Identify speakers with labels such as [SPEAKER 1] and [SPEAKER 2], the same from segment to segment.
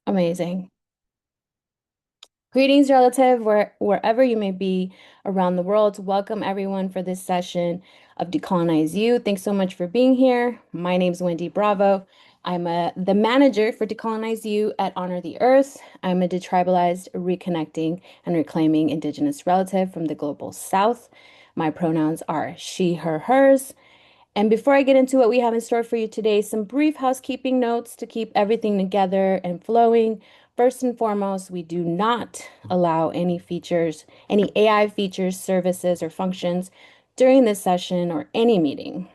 [SPEAKER 1] Amazing. Greetings, relative, wherever you may be around the world. Welcome everyone for this session of Decolonize U. Thanks so much for being here. My name is Wendy Bravo. I'm the manager for Decolonize U at Honor the Earth. I'm a detribalized, reconnecting, and reclaiming Indigenous relative from the global South. My pronouns are she, her, hers. And before I get into what we have in store for you today, some brief housekeeping notes to keep everything together and flowing. First and foremost, we do not allow any features, any AI features, services, or functions during this session or any meeting,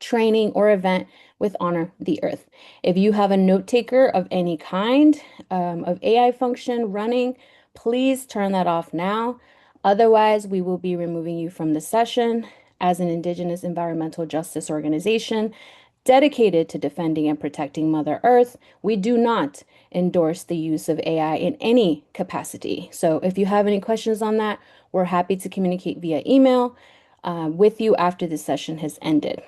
[SPEAKER 1] training, or event with Honor the Earth. If you have a note taker of any kind of AI function running, please turn that off now. Otherwise, we will be removing you from the session. As an Indigenous environmental justice organization dedicated to defending and protecting Mother Earth, we do not endorse the use of AI in any capacity. So if you have any questions on that, we're happy to communicate via email with you after the session has ended.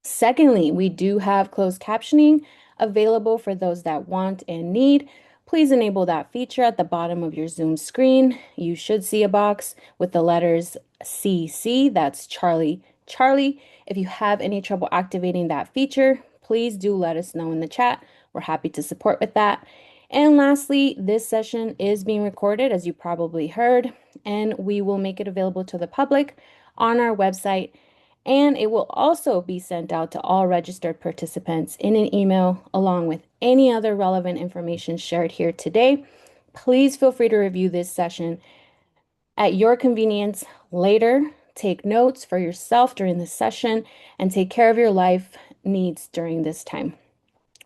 [SPEAKER 1] Secondly, we do have closed captioning available for those that want and need. Please enable that feature at the bottom of your Zoom screen. You should see a box with the letters CC, that's Charlie, Charlie. If you have any trouble activating that feature, please do let us know in the chat. We're happy to support with that. And lastly, this session is being recorded, as you probably heard, and we will make it available to the public on our website, and it will also be sent out to all registered participants in an email along with any other relevant information shared here today. Please feel free to review this session at your convenience later. Take notes for yourself during the session and take care of your life needs during this time.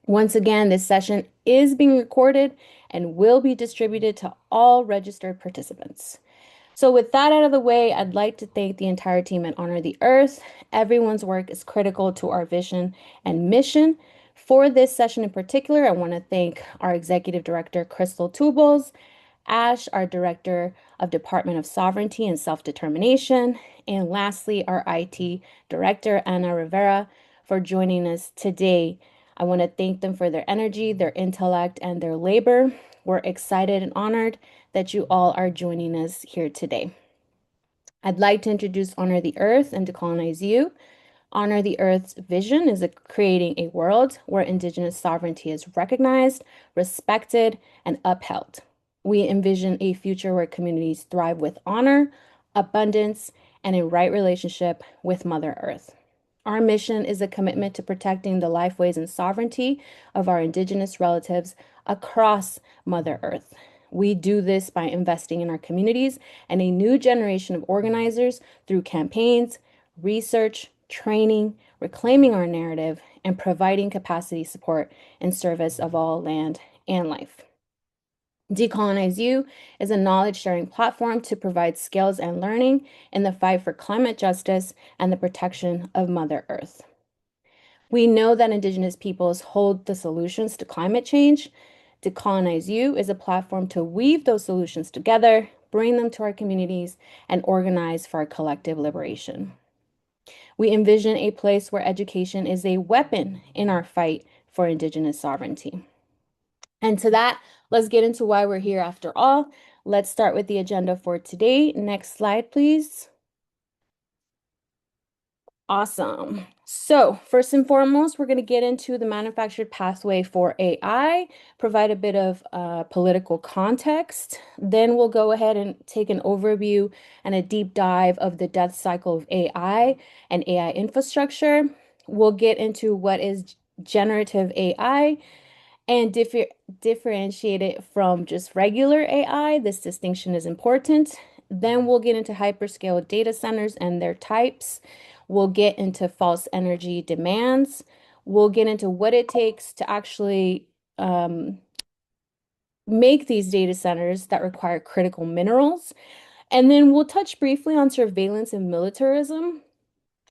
[SPEAKER 1] Once again, this session is being recorded and will be distributed to all registered participants. So with that out of the way, I'd like to thank the entire team at Honor the Earth. Everyone's work is critical to our vision and mission. For this session in particular, I want to thank our Executive Director, Crystal Tubles, Ash, our Director of Department of Sovereignty and Self-Determination, and lastly, our IT Director, Ana Rivera, for joining us today. I want to thank them for their energy, their intellect, and their labor. We're excited and honored that you all are joining us here today. I'd like to introduce Honor the Earth and Decolonize U. Honor the Earth's vision is creating a world where Indigenous sovereignty is recognized, respected, and upheld. We envision a future where communities thrive with honor, abundance, and a right relationship with Mother Earth. Our mission is a commitment to protecting the lifeways and sovereignty of our Indigenous relatives across Mother Earth. We do this by investing in our communities and a new generation of organizers through campaigns, research, training, reclaiming our narrative, and providing capacity support in service of all land and life. Decolonize U is a knowledge sharing platform to provide skills and learning in the fight for climate justice and the protection of Mother Earth. We know that Indigenous peoples hold the solutions to climate change. Decolonize U is a platform to weave those solutions together, bring them to our communities, and organize for our collective liberation. We envision a place where education is a weapon in our fight for Indigenous sovereignty. And to that, let's get into why we're here after all. Let's start with the agenda for today. Next slide, please. Awesome. So first and foremost, we're going to get into the manufactured pathway for AI, provide a bit of political context. Then we'll go ahead and take an overview and a deep dive of the death cycle of AI and AI infrastructure. We'll get into what is generative AI and differentiate it from just regular AI. This distinction is important. Then we'll get into hyperscale data centers and their types. We'll get into false energy demands. We'll get into what it takes to actually make these data centers that require critical minerals. And then we'll touch briefly on surveillance and militarism.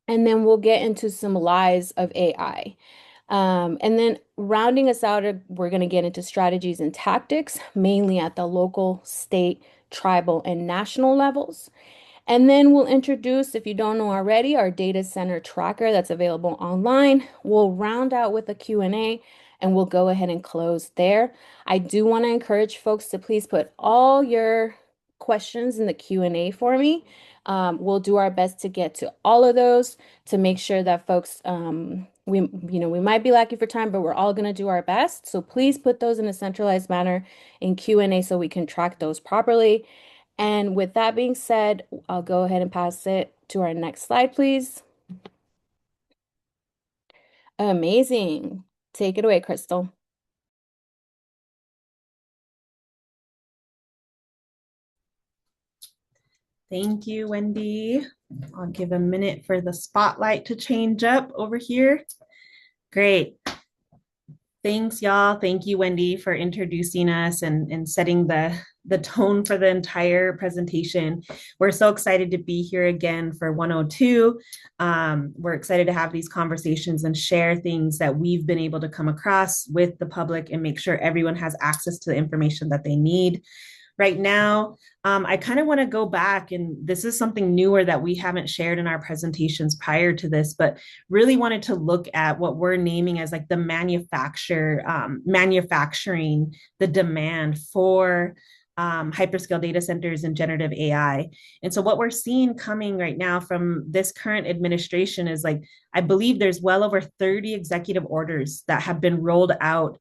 [SPEAKER 1] And then we'll get into some lies of AI. And then rounding us out, we're going to get into strategies and tactics, mainly at the local, state, tribal, and national levels. And then we'll introduce, if you don't know already, our data center tracker that's available online. We'll round out with a Q&A, and we'll go ahead and close there. I do want to encourage folks to please put all your questions in the Q&A for me. We'll do our best to get to all of those to make sure that folks, we might be lacking for time, but we're all going to do our best. So please put those in a centralized manner in Q&A so we can track those properly. And with that being said, I'll go ahead and pass it to our next slide, please. Amazing. Take it away, Crystal.
[SPEAKER 2] Thank you, Wendy. I'll give a minute for the spotlight to change up over here. Great. Thanks, y'all. Thank you, Wendy, for introducing us and setting the tone for the entire presentation. We're so excited to be here again for 102. We're excited to have these conversations and share things that we've been able to come across with the public and make sure everyone has access to the information that they need. Right now, I kind of want to go back, and this is something newer that we haven't shared in our presentations prior to this, but really wanted to look at what we're naming as like the manufacturing the demand for hyperscale data centers and generative AI. And so what we're seeing coming right now from this current administration is like, I believe there's well over 30 executive orders that have been rolled out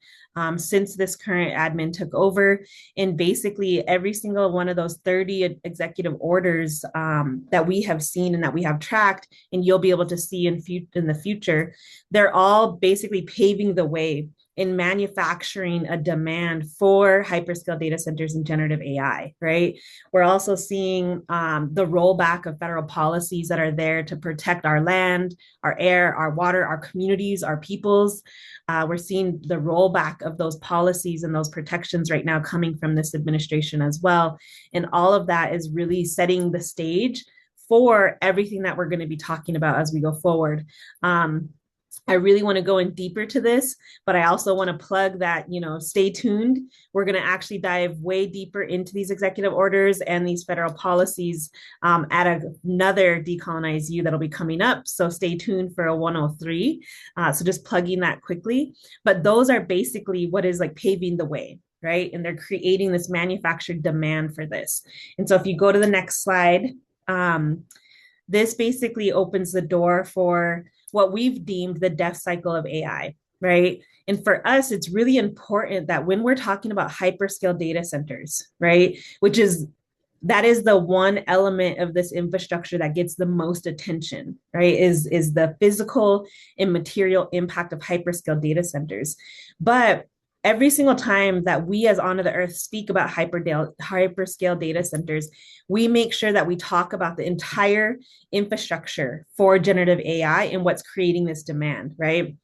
[SPEAKER 2] since this current admin took over. And basically every single one of those 30 executive orders that we have seen and that we have tracked, and you'll be able to see in the future, they're all basically paving the way in manufacturing a demand for hyperscale data centers and generative AI, right? We're also seeing the rollback of federal policies that are there to protect our land, our air, our water, our communities, our peoples. We're seeing the rollback of those policies and those protections right now coming from this administration as well. And all of that is really setting the stage for everything that we're going to be talking about as we go forward. I really want to go in deeper to this, but I also want to plug that, stay tuned. We're going to actually dive way deeper into these executive orders and these federal policies at another Decolonize U that'll be coming up. So stay tuned for a 103. So just plugging that quickly. But those are basically what is like paving the way, right? And they're creating this manufactured demand for this. And so if you go to the next slide, this basically opens the door for what we've deemed the death cycle of AI, right? And for us, it's really important that when we're talking about hyperscale data centers, right, that is the one element of this infrastructure that gets the most attention, right, is the physical and material impact of hyperscale data centers. But every single time that we as On the Earth speak about hyperscale data centers, we make sure that we talk about the entire infrastructure for generative AI and what's creating this demand, right?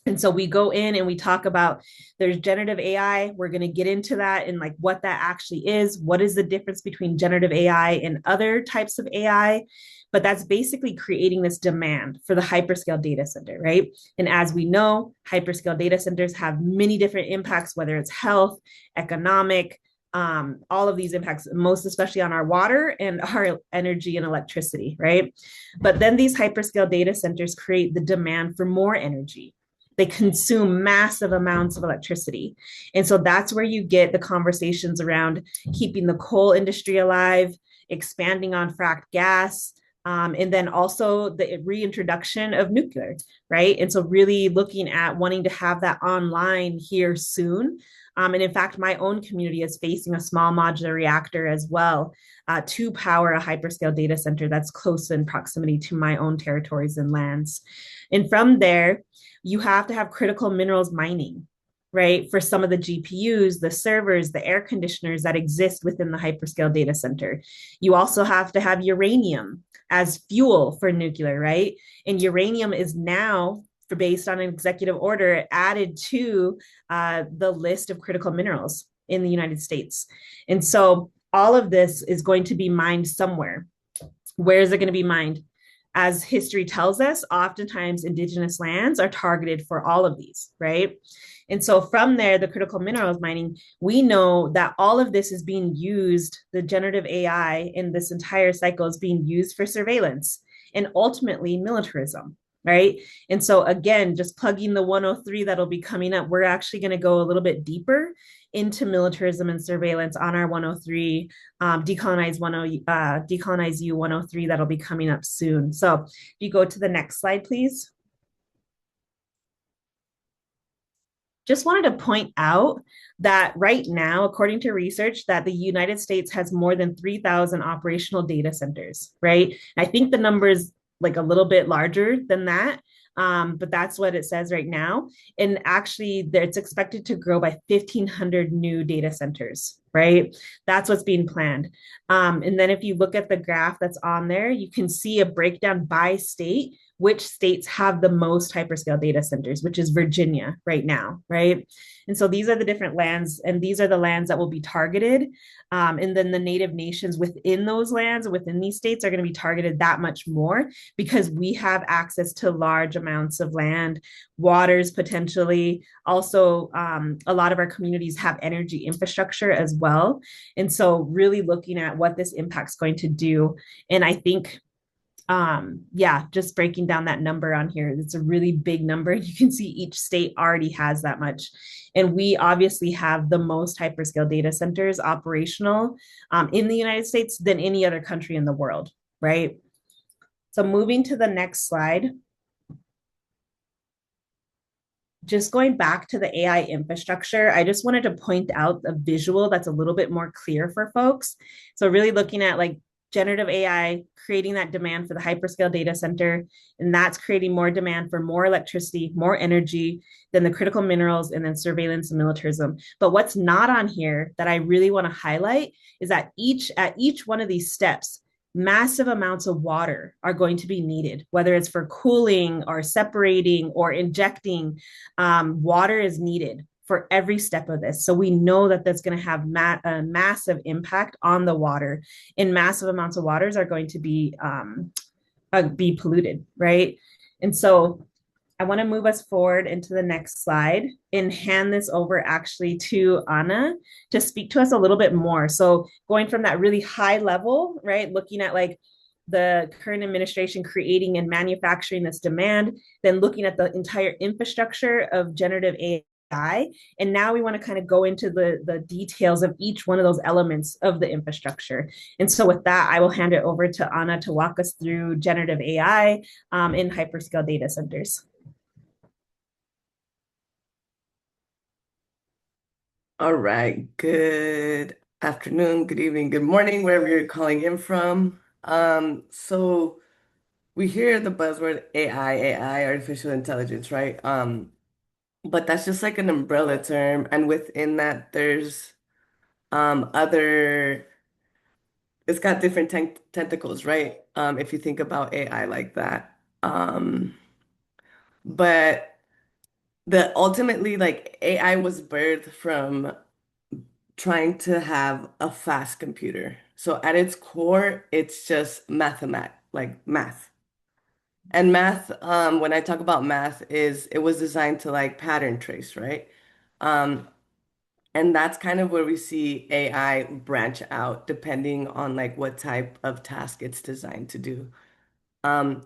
[SPEAKER 2] And so we go in and we talk about there's generative AI. We're going to get into that and like what that actually is. What is the difference between generative AI and other types of AI? But that's basically creating this demand for the hyperscale data center, right? And as we know, hyperscale data centers have many different impacts, whether it's health, economic, all of these impacts, most especially on our water and our energy and electricity, right? But then these hyperscale data centers create the demand for more energy. They consume massive amounts of electricity. And so that's where you get the conversations around keeping the coal industry alive, expanding on fracked gas, and then also the reintroduction of nuclear, right? And so really looking at wanting to have that online here soon. And in fact, my own community is facing a small modular reactor as well to power a hyperscale data center that's close in proximity to my own territories and lands. And from there, you have to have critical minerals mining, right? For some of the GPUs, the servers, the air conditioners that exist within the hyperscale data center. You also have to have uranium as fuel for nuclear, right? And uranium is now, based on an executive order, added to the list of critical minerals in the United States. And so all of this is going to be mined somewhere. Where is it going to be mined? As history tells us, oftentimes indigenous lands are targeted for all of these, right? And so from there, the critical minerals mining, we know that all of this is being used, the generative AI in this entire cycle is being used for surveillance and ultimately militarism, right? And so again, just plugging the 103 that'll be coming up, we're actually going to go a little bit deeper into militarism and surveillance on our 103 Decolonize U 103 that'll be coming up soon. So if you go to the next slide, please. Just wanted to point out that right now, according to research, that the United States has more than 3,000 operational data centers, right? I think the number is like a little bit larger than that, but that's what it says right now. And actually, it's expected to grow by 1,500 new data centers, right? That's what's being planned. And then if you look at the graph that's on there, you can see a breakdown by state which states have the most hyperscale data centers, which is Virginia right now, right? And so these are the different lands, and these are the lands that will be targeted. And then the native nations within those lands, within these states, are going to be targeted that much more because we have access to large amounts of land, waters potentially. Also, a lot of our communities have energy infrastructure as well. And so, really looking at what this impact's going to do. And I think yeah, just breaking down that number on here, it's a really big number. You can see each state already has that much, and we obviously have the most hyperscale data centers operational in the United States than any other country in the world, right? So moving to the next slide, just going back to the AI infrastructure, I just wanted to point out a visual that's a little bit more clear for folks. So really looking at like generative AI creating that demand for the hyperscale data center, and that's creating more demand for more electricity, more energy, than the critical minerals, and then surveillance and militarism. But what's not on here that I really want to highlight is that at each one of these steps, massive amounts of water are going to be needed, whether it's for cooling or separating or injecting. Water is needed for every step of this. So we know that that's going to have a massive impact on the water, and massive amounts of waters are going to be polluted, right? And so I want to move us forward into the next slide and hand this over actually to Anna to speak to us a little bit more. So going from that really high level, right, looking at like the current administration creating and manufacturing this demand, then looking at the entire infrastructure of generative AI. And now we want to kind of go into the details of each one of those elements of the infrastructure. And so with that, I will hand it over to Anna to walk us through generative AI in hyperscale data centers.
[SPEAKER 3] All right. Good afternoon, good evening, good morning, wherever you're calling in from. So we hear the buzzword AI, artificial intelligence, right? But that's just like an umbrella term, and within that, there's other. It's got different tentacles, right? If you think about AI like that. But the ultimately, like AI was birthed from trying to have a fast computer. So at its core, it's just like math. And math, when I talk about math, is it was designed to like pattern trace, right? Um, and that's kind of where we see AI branch out depending on like what type of task it's designed to do. Um,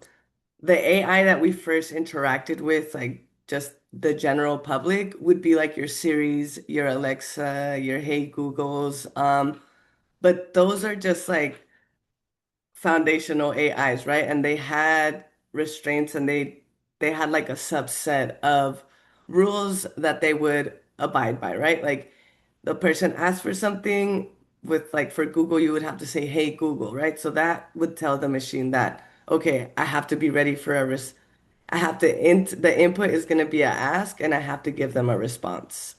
[SPEAKER 3] the AI that we first interacted with, like just the general public, would be like your Siris, your Alexa, your Hey Googles. But those are just like foundational AIs, right? And they had restraints and they had like a subset of rules that they would abide by, right? Like the person asked for something with like for Google, you would have to say, "Hey Google," right? So that would tell the machine that, okay, I have to be ready for I have to int the input is going to be a ask and I have to give them a response.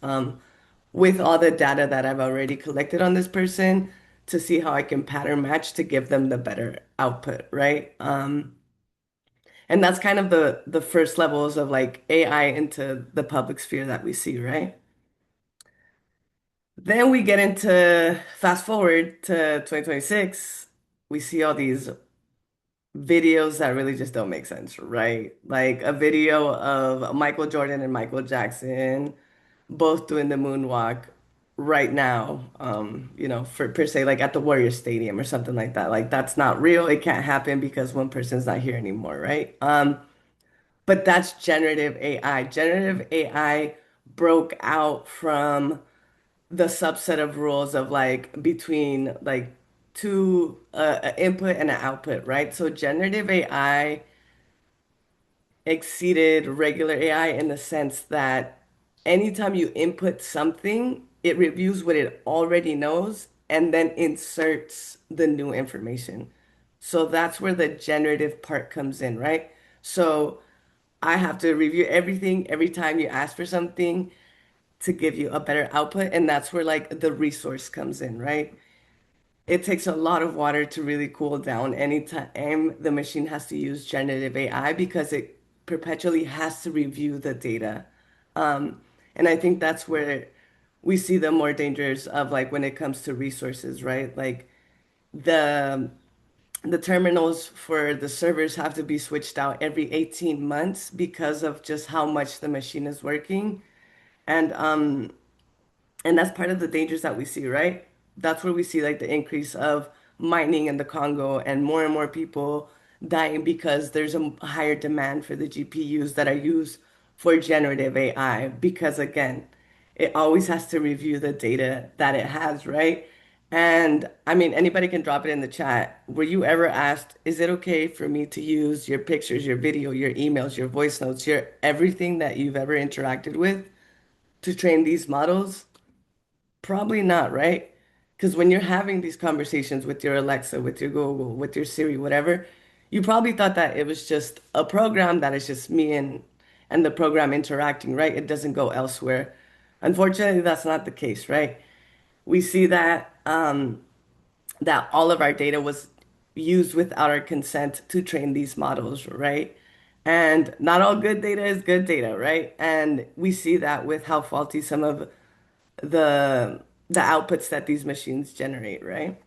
[SPEAKER 3] With all the data that I've already collected on this person to see how I can pattern match to give them the better output, right? And that's kind of the first levels of like AI into the public sphere that we see, right? Then we get into fast forward to 2026, we see all these videos that really just don't make sense, right? Like a video of Michael Jordan and Michael Jackson both doing the moonwalk right now, for per se, like at the Warrior Stadium or something like that. Like that's not real. It can't happen because one person's not here anymore, right? But that's generative AI. Generative AI broke out from the subset of rules of like between like two an input and an output, right? So generative AI exceeded regular AI in the sense that anytime you input something, it reviews what it already knows and then inserts the new information. So that's where the generative part comes in, right? So I have to review everything every time you ask for something to give you a better output. And that's where like the resource comes in, right? It takes a lot of water to really cool down anytime the machine has to use generative AI because it perpetually has to review the data. Um, and I think that's where we see the more dangers of like when it comes to resources, right? Like the the terminals for the servers have to be switched out every 18 months because of just how much the machine is working. And and that's part of the dangers that we see, right? That's where we see like the increase of mining in the Congo and more people dying because there's a higher demand for the GPUs that are used for generative AI. Because again, it always has to review the data that it has, right? And I mean, anybody can drop it in the chat. Were you ever asked, is it okay for me to use your pictures, your video, your emails, your voice notes, your everything that you've ever interacted with to train these models? Probably not, right? Because when you're having these conversations with your Alexa, with your Google, with your Siri, whatever, you probably thought that it was just a program that is just me and the program interacting, right? It doesn't go elsewhere. Unfortunately, that's not the case, right? We see that that all of our data was used without our consent to train these models, right? And not all good data is good data, right? And we see that with how faulty some of the outputs that these machines generate, right?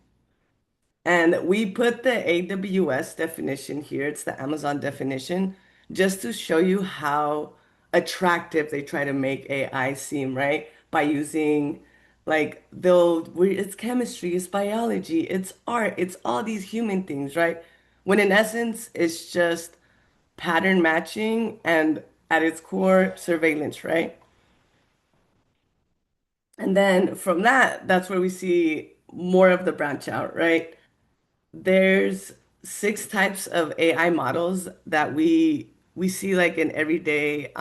[SPEAKER 3] And we put the AWS definition here. It's the Amazon definition, just to show you how attractive they try to make AI seem, right? By using like it's chemistry, it's biology, it's art, it's all these human things, right? When in essence, it's just pattern matching and at its core, surveillance, right? And then from that, that's where we see more of the branch out, right? There's six types of AI models that we see like in everyday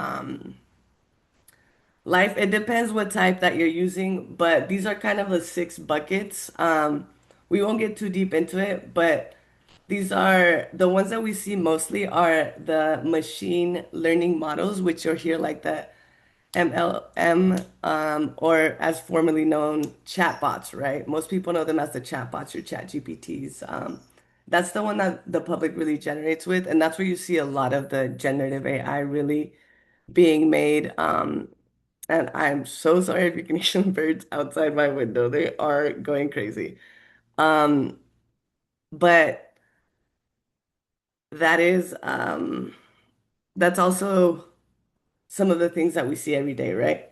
[SPEAKER 3] life. It depends what type that you're using, but these are kind of the six buckets. We won't get too deep into it, but these are the ones that we see mostly are the machine learning models, which are here like the MLM, or as formerly known, chatbots, right? Most people know them as the chatbots or chat GPTs. That's the one that the public really generates with, and that's where you see a lot of the generative AI really being made. And I'm so sorry if you can hear the birds outside my window. They are going crazy. Um, but that is that's also some of the things that we see every day, right?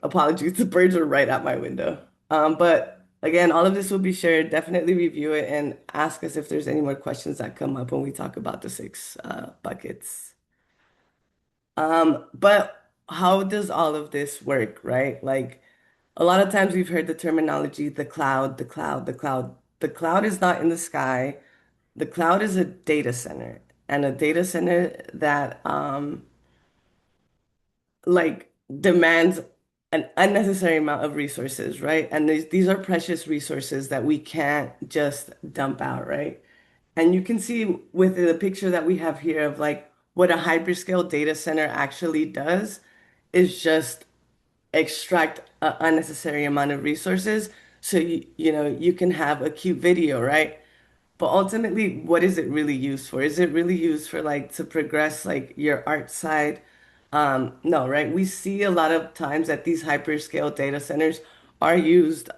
[SPEAKER 3] Apologies, the birds are right at my window. But again, all of this will be shared. Definitely review it and ask us if there's any more questions that come up when we talk about the six buckets. But how does all of this work, right? Like a lot of times we've heard the terminology, the cloud, the cloud, the cloud. The cloud is not in the sky. The cloud is a data center, and a data center that like demands an unnecessary amount of resources, right? And these are precious resources that we can't just dump out, right? And you can see with the picture that we have here of like what a hyperscale data center actually does is just extract an unnecessary amount of resources so you know you can have a cute video, right? But ultimately, what is it really used for? Is it really used for like to progress like your art side? No, right? We see a lot of times that these hyperscale data centers are used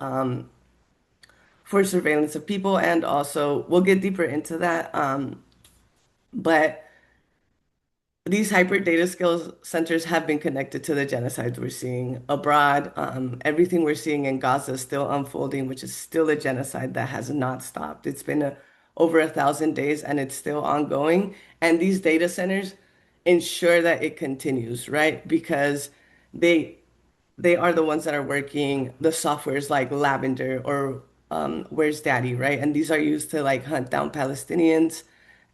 [SPEAKER 3] for surveillance of people, and also we'll get deeper into that. But these hyper data skills centers have been connected to the genocides we're seeing abroad. Everything we're seeing in Gaza is still unfolding, which is still a genocide that has not stopped. It's been over 1,000 days and it's still ongoing. And these data centers, ensure that it continues, right? Because they they are the ones that are working the softwares like Lavender or Where's Daddy, right? And these are used to like hunt down Palestinians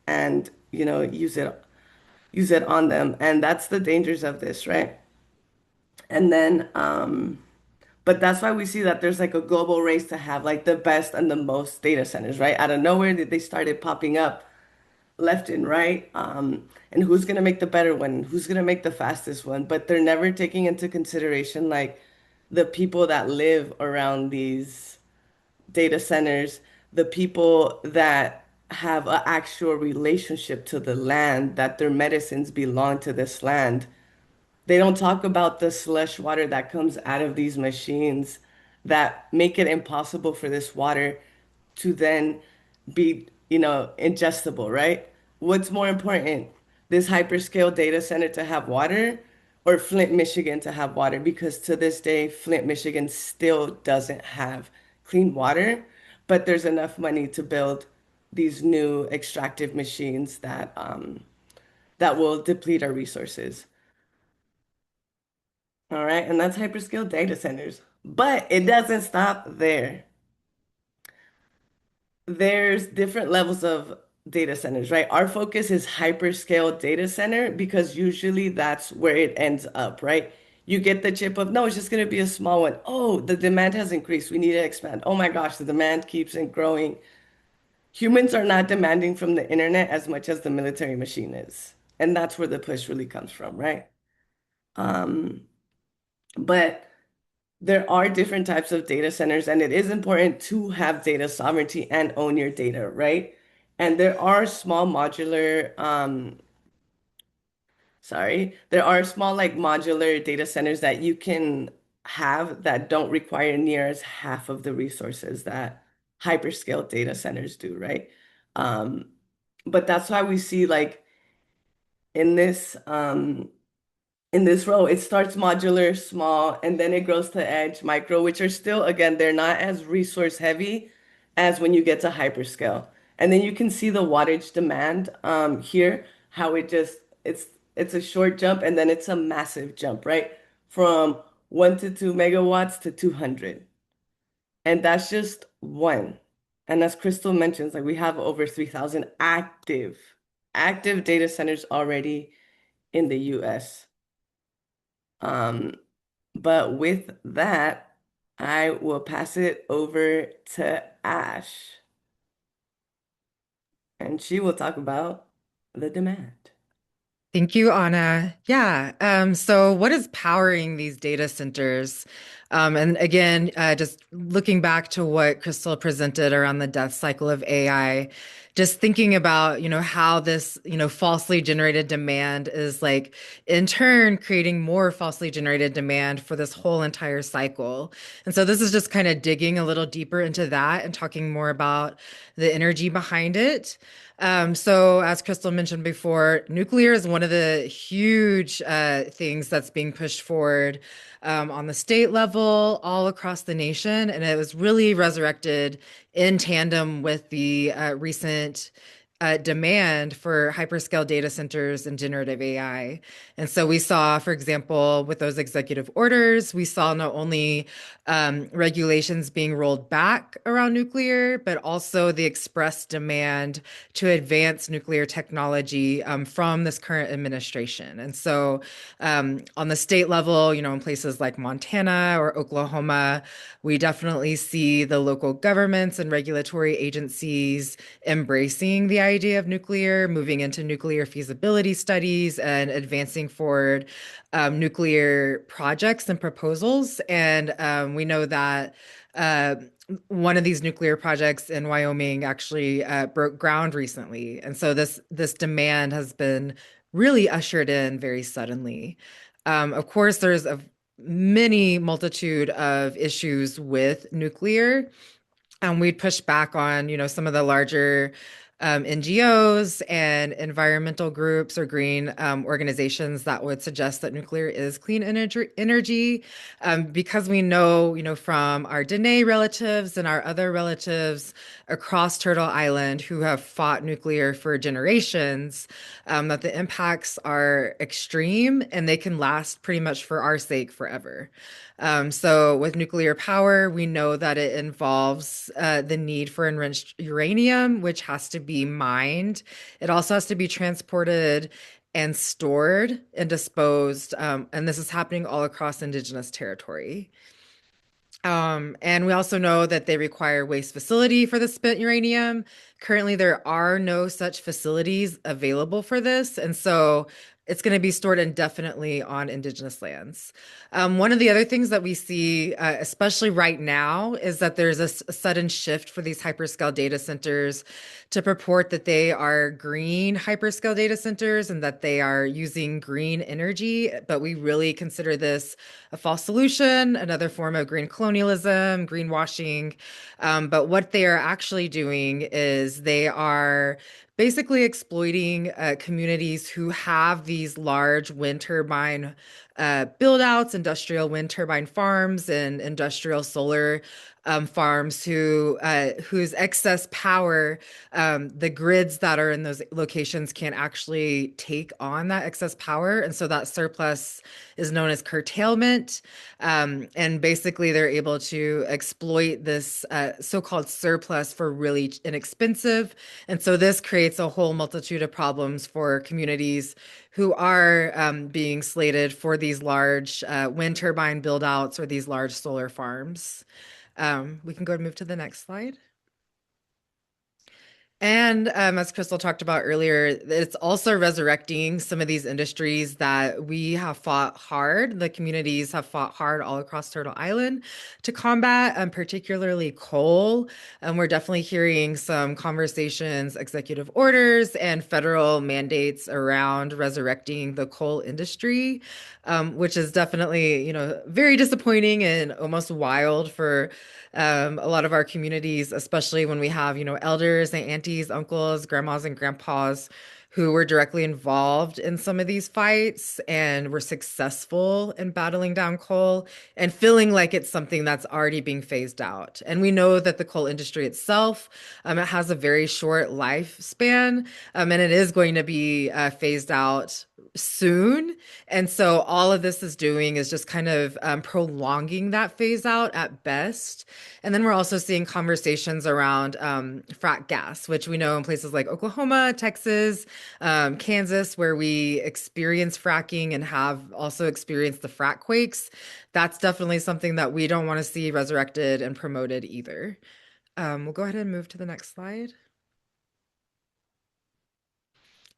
[SPEAKER 3] and, use it on them. And that's the dangers of this, right? And then but that's why we see that there's like a global race to have like the best and the most data centers, right? Out of nowhere, they started popping up left and right. And who's gonna make the better one? Who's gonna make the fastest one? But they're never taking into consideration like the people that live around these data centers, the people that have an actual relationship to the land, that their medicines belong to this land. They don't talk about the slush water that comes out of these machines that make it impossible for this water to then be, ingestible, right? What's more important, this hyperscale data center to have water or Flint, Michigan to have water? Because to this day, Flint, Michigan still doesn't have clean water, but there's enough money to build these new extractive machines that will deplete our resources. All right, and that's hyperscale data centers. But it doesn't stop there. There's different levels of data centers, right? Our focus is hyperscale data center because usually that's where it ends up, right? You get the chip of, no, it's just going to be a small one. Oh, the demand has increased. We need to expand. Oh my gosh, the demand keeps on growing. Humans are not demanding from the internet as much as the military machine is. And that's where the push really comes from, right? Um, but there are different types of data centers, and it is important to have data sovereignty and own your data, right? And there are small modular, there are small like modular data centers that you can have that don't require near as half of the resources that hyperscale data centers do, right? Um, but that's why we see like in this, in this row, it starts modular, small, and then it grows to edge, micro, which are still, again, they're not as resource heavy as when you get to hyperscale. And then you can see the wattage demand here, how it's a short jump and then it's a massive jump, right? From 1 to 2 megawatts to 200. And that's just one. And as Crystal mentions, like we have over 3,000 active data centers already in the US. Um, but with that, I will pass it over to Ash, and she will talk about the demand.
[SPEAKER 4] Thank you, Anna. Yeah. So what is powering these data centers? And again, just looking back to what Crystal presented around the death cycle of AI, just thinking about, how this, falsely generated demand is like in turn creating more falsely generated demand for this whole entire cycle. And so this is just kind of digging a little deeper into that and talking more about the energy behind it. So, as Crystal mentioned before, nuclear is one of the huge things that's being pushed forward on the state level, all across the nation. And it was really resurrected in tandem with the recent demand for hyperscale data centers and generative AI. And so we saw, for example, with those executive orders, we saw not only regulations being rolled back around nuclear, but also the express demand to advance nuclear technology from this current administration. And so on the state level, in places like Montana or Oklahoma, we definitely see the local governments and regulatory agencies embracing the idea of nuclear, moving into nuclear feasibility studies and advancing forward nuclear projects and proposals. And we know that one of these nuclear projects in Wyoming actually broke ground recently. And so this demand has been really ushered in very suddenly. Of course, there's a many multitude of issues with nuclear. We'd push back on, some of the larger NGOs and environmental groups or green organizations that would suggest that nuclear is clean energy, because we know, from our Dene relatives and our other relatives across Turtle Island who have fought nuclear for generations, that the impacts are extreme and they can last pretty much for our sake forever. So with nuclear power, we know that it involves the need for enriched uranium, which has to be mined. It also has to be transported and stored and disposed. And this is happening all across Indigenous territory. And we also know that they require waste facility for the spent uranium. Currently, there are no such facilities available for this, and so it's going to be stored indefinitely on Indigenous lands. One of the other things that we see, especially right now, is that there's a sudden shift for these hyperscale data centers to purport that they are green hyperscale data centers and that they are using green energy, but we really consider this a false solution, another form of green colonialism, greenwashing. But what they are actually doing is they are basically exploiting communities who have these large wind turbine build outs, industrial wind turbine farms, and industrial solar farms whose excess power, the grids that are in those locations can actually take on that excess power. And so that surplus is known as curtailment. And basically, they're able to exploit this so-called surplus for really inexpensive. And so this creates a whole multitude of problems for communities who are being slated for these large wind turbine build outs or these large solar farms. We can go and move to the next slide. And as Crystal talked about earlier, it's also resurrecting some of these industries that we have fought hard. The communities have fought hard all across Turtle Island to combat, particularly coal. And we're definitely hearing some conversations, executive orders, and federal mandates around resurrecting the coal industry, which is definitely, very disappointing and almost wild for a lot of our communities, especially when we have, elders and aunties, uncles, grandmas, and grandpas who were directly involved in some of these fights and were successful in battling down coal and feeling like it's something that's already being phased out. And we know that the coal industry itself, it has a very short lifespan, and it is going to be phased out soon. And so all of this is doing is just kind of prolonging that phase out at best. And then we're also seeing conversations around frack gas, which we know in places like Oklahoma, Texas, Kansas, where we experience fracking and have also experienced the frack quakes. That's definitely something that we don't want to see resurrected and promoted either. We'll go ahead and move to the next slide.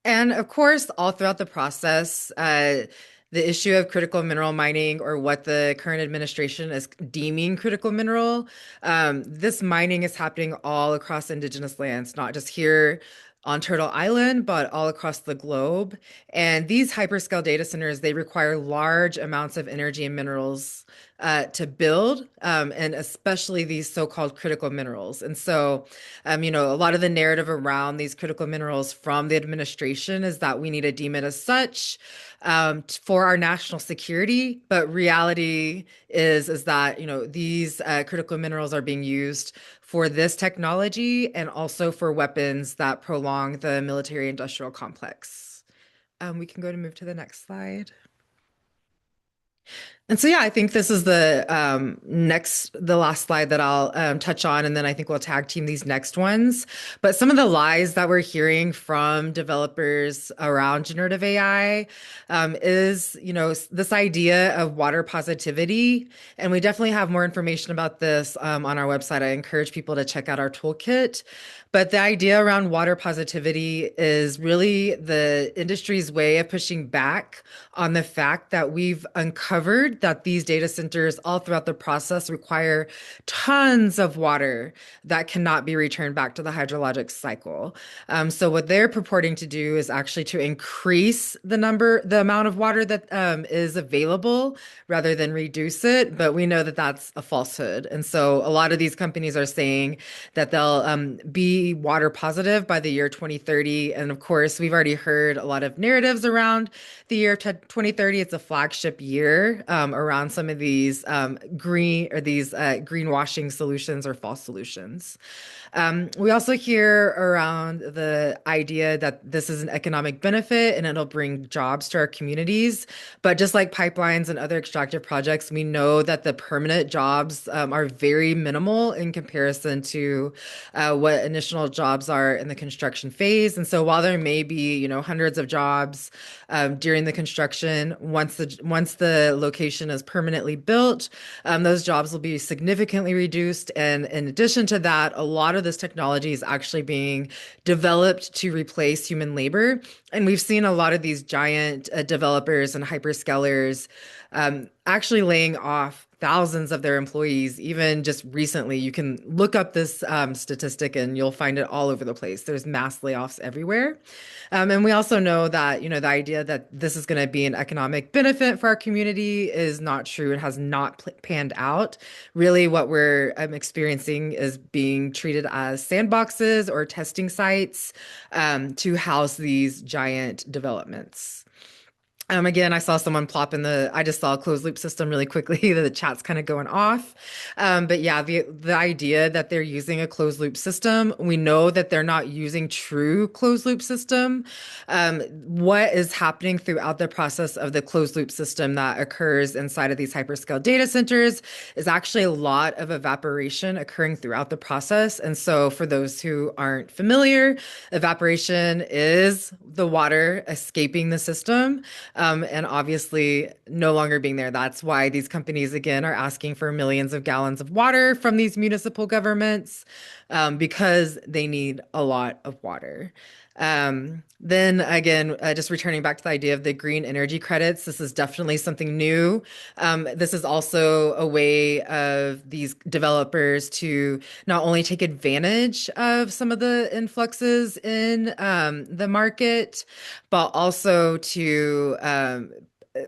[SPEAKER 4] And of course, all throughout the process, the issue of critical mineral mining, or what the current administration is deeming critical mineral, this mining is happening all across Indigenous lands, not just here on Turtle Island, but all across the globe. And these hyperscale data centers, they require large amounts of energy and minerals to build, and especially these so-called critical minerals. And so, a lot of the narrative around these critical minerals from the administration is that we need to deem it as such for our national security. But reality is that, these critical minerals are being used for this technology and also for weapons that prolong the military industrial complex. We can go to move to the next slide. And so, yeah, I think this is the last slide that I'll touch on, and then I think we'll tag team these next ones. But some of the lies that we're hearing from developers around generative AI is, this idea of water positivity. And we definitely have more information about this on our website. I encourage people to check out our toolkit. But the idea around water positivity is really the industry's way of pushing back on the fact that we've uncovered heard that these data centers all throughout the process require tons of water that cannot be returned back to the hydrologic cycle. So what they're purporting to do is actually to increase the amount of water that is available rather than reduce it. But we know that that's a falsehood. And so a lot of these companies are saying that they'll be water positive by the year 2030. And of course, we've already heard a lot of narratives around the year 2030. It's a flagship year around some of these greenwashing solutions or false solutions. We also hear around the idea that this is an economic benefit and it'll bring jobs to our communities. But just like pipelines and other extractive projects, we know that the permanent jobs are very minimal in comparison to what initial jobs are in the construction phase. And so while there may be, hundreds of jobs during the construction, once the location is permanently built, those jobs will be significantly reduced. And in addition to that, a lot of this technology is actually being developed to replace human labor. And we've seen a lot of these giant developers and hyperscalers actually laying off thousands of their employees, even just recently. You can look up this statistic and you'll find it all over the place. There's mass layoffs everywhere. And we also know that, the idea that this is going to be an economic benefit for our community is not true. It has not panned out. Really, what we're experiencing is being treated as sandboxes or testing sites to house these giant developments. Again, I saw someone plop I just saw a closed loop system really quickly. The chat's kind of going off. But yeah, the idea that they're using a closed loop system, we know that they're not using true closed loop system. What is happening throughout the process of the closed loop system that occurs inside of these hyperscale data centers is actually a lot of evaporation occurring throughout the process. And so for those who aren't familiar, evaporation is the water escaping the system. And obviously no longer being there. That's why these companies, again, are asking for millions of gallons of water from these municipal governments because they need a lot of water. Then again, just returning back to the idea of the green energy credits, this is definitely something new. This is also a way of these developers to not only take advantage of some of the influxes in the market, but also to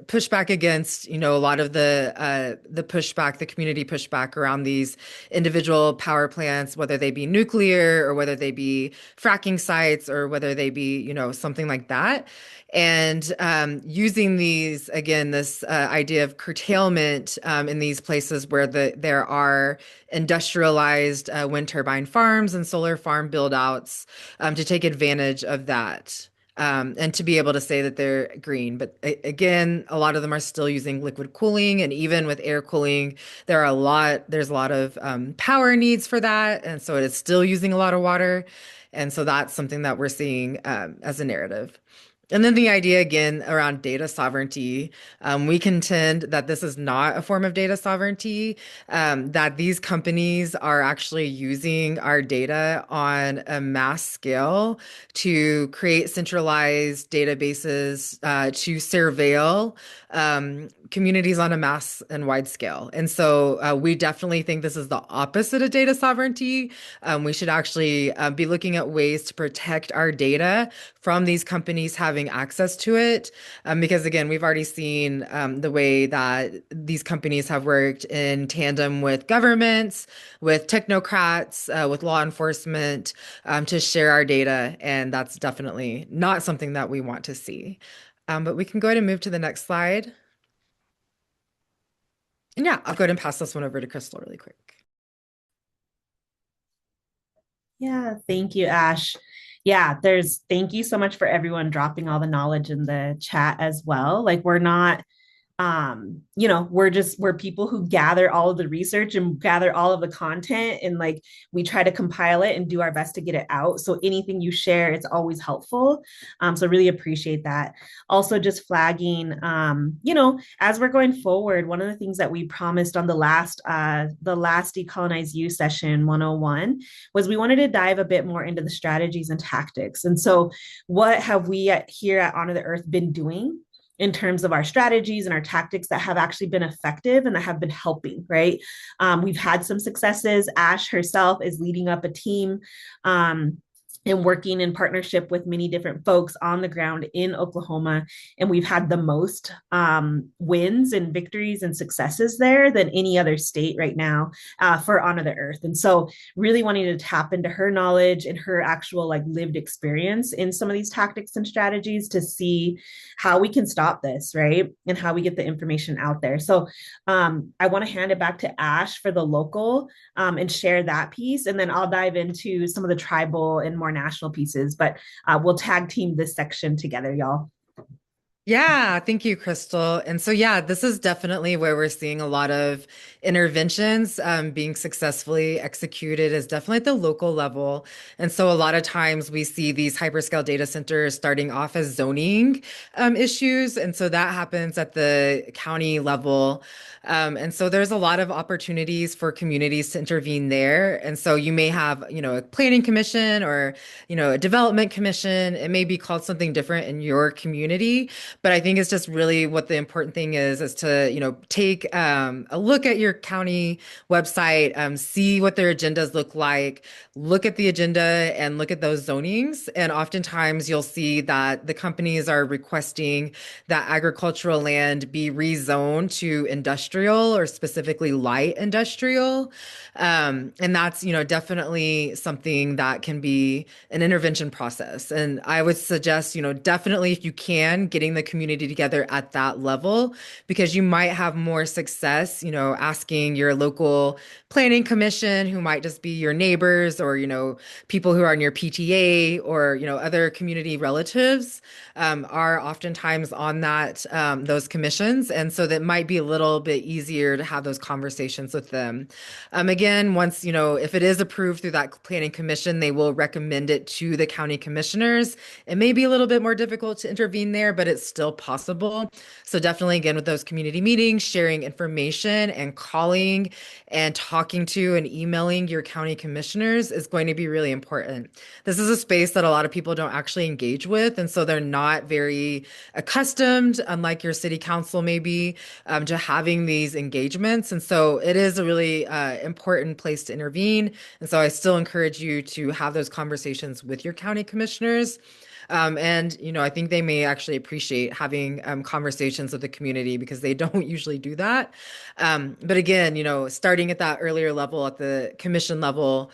[SPEAKER 4] push back against, a lot of the pushback, the community pushback around these individual power plants, whether they be nuclear or whether they be fracking sites or whether they be, something like that. And using these, again, this idea of curtailment in these places where there are industrialized wind turbine farms and solar farm build outs to take advantage of that. And to be able to say that they're green. But again, a lot of them are still using liquid cooling, and even with air cooling, there's a lot of power needs for that. And so it is still using a lot of water. And so that's something that we're seeing as a narrative. And then the idea again around data sovereignty, we contend that this is not a form of data sovereignty, that these companies are actually using our data on a mass scale to create centralized databases to surveil communities on a mass and wide scale. And so we definitely think this is the opposite of data sovereignty. We should actually be looking at ways to protect our data from these companies having access to it. Because again, we've already seen the way that these companies have worked in tandem with governments, with technocrats, with law enforcement to share our data. And that's definitely not something that we want to see. But we can go ahead and move to the next slide. And yeah, I'll go ahead and pass this one over to Crystal really quick.
[SPEAKER 2] Yeah, thank you, Ash. Yeah, thank you so much for everyone dropping all the knowledge in the chat as well. Like we're not we're people who gather all of the research and gather all of the content, and like we try to compile it and do our best to get it out. So anything you share, it's always helpful. So really appreciate that. Also just flagging, as we're going forward, one of the things that we promised on the last Decolonize U session 101 was we wanted to dive a bit more into the strategies and tactics. And so what have we here at Honor the Earth been doing in terms of our strategies and our tactics that have actually been effective and that have been helping, right? We've had some successes. Ash herself is leading up a team and working in partnership with many different folks on the ground in Oklahoma. And we've had the most wins and victories and successes there than any other state right now for Honor the Earth. And so really wanting to tap into her knowledge and her actual like lived experience in some of these tactics and strategies to see how we can stop this, right? And how we get the information out there. So I want to hand it back to Ash for the local and share that piece. And then I'll dive into some of the tribal and more national pieces, but we'll tag team this section together, y'all.
[SPEAKER 4] Yeah, thank you, Crystal. And so, yeah, this is definitely where we're seeing a lot of interventions being successfully executed is definitely at the local level. And so, a lot of times we see these hyperscale data centers starting off as zoning issues. And so that happens at the county level. And so there's a lot of opportunities for communities to intervene there. And so you may have, a planning commission or, a development commission. It may be called something different in your community. But I think it's just really what the important thing is to, take a look at your county website, see what their agendas look like, look at the agenda and look at those zonings. And oftentimes you'll see that the companies are requesting that agricultural land be rezoned to industrial or specifically light industrial. And that's, definitely something that can be an intervention process. And I would suggest, definitely if you can, getting the community together at that level, because you might have more success, asking your local planning commission, who might just be your neighbors or, people who are in your PTA or, other community relatives, are oftentimes on those commissions. And so that might be a little bit easier to have those conversations with them. Again, once, if it is approved through that planning commission, they will recommend it to the county commissioners. It may be a little bit more difficult to intervene there, but it's still possible. So definitely, again, with those community meetings, sharing information and calling and talking to and emailing your county commissioners is going to be really important. This is a space that a lot of people don't actually engage with. And so they're not very accustomed, unlike your city council maybe, to having these engagements. And so it is a really important place to intervene. And so I still encourage you to have those conversations with your county commissioners. And, I think they may actually appreciate having conversations with the community because they don't usually do that. But again, starting at that earlier level, at the commission level,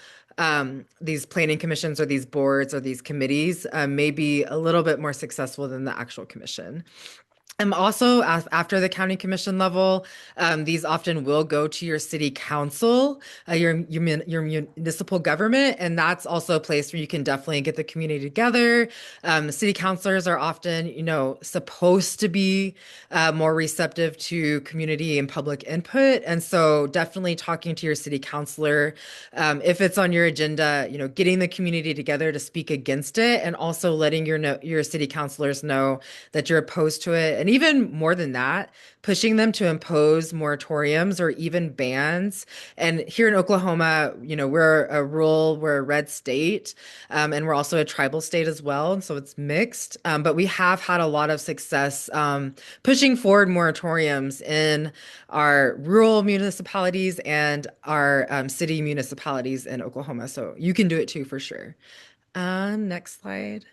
[SPEAKER 4] these planning commissions or these boards or these committees may be a little bit more successful than the actual commission. Also, after the county commission level, these often will go to your city council, your municipal government, and that's also a place where you can definitely get the community together. City councilors are often, supposed to be more receptive to community and public input, and so definitely talking to your city councilor, if it's on your agenda, getting the community together to speak against it, and also letting your city councilors know that you're opposed to it. And even more than that, pushing them to impose moratoriums or even bans. And here in Oklahoma, we're a red state, and we're also a tribal state as well. And so it's mixed. But we have had a lot of success pushing forward moratoriums in our rural municipalities and our city municipalities in Oklahoma. So you can do it too, for sure. Next slide.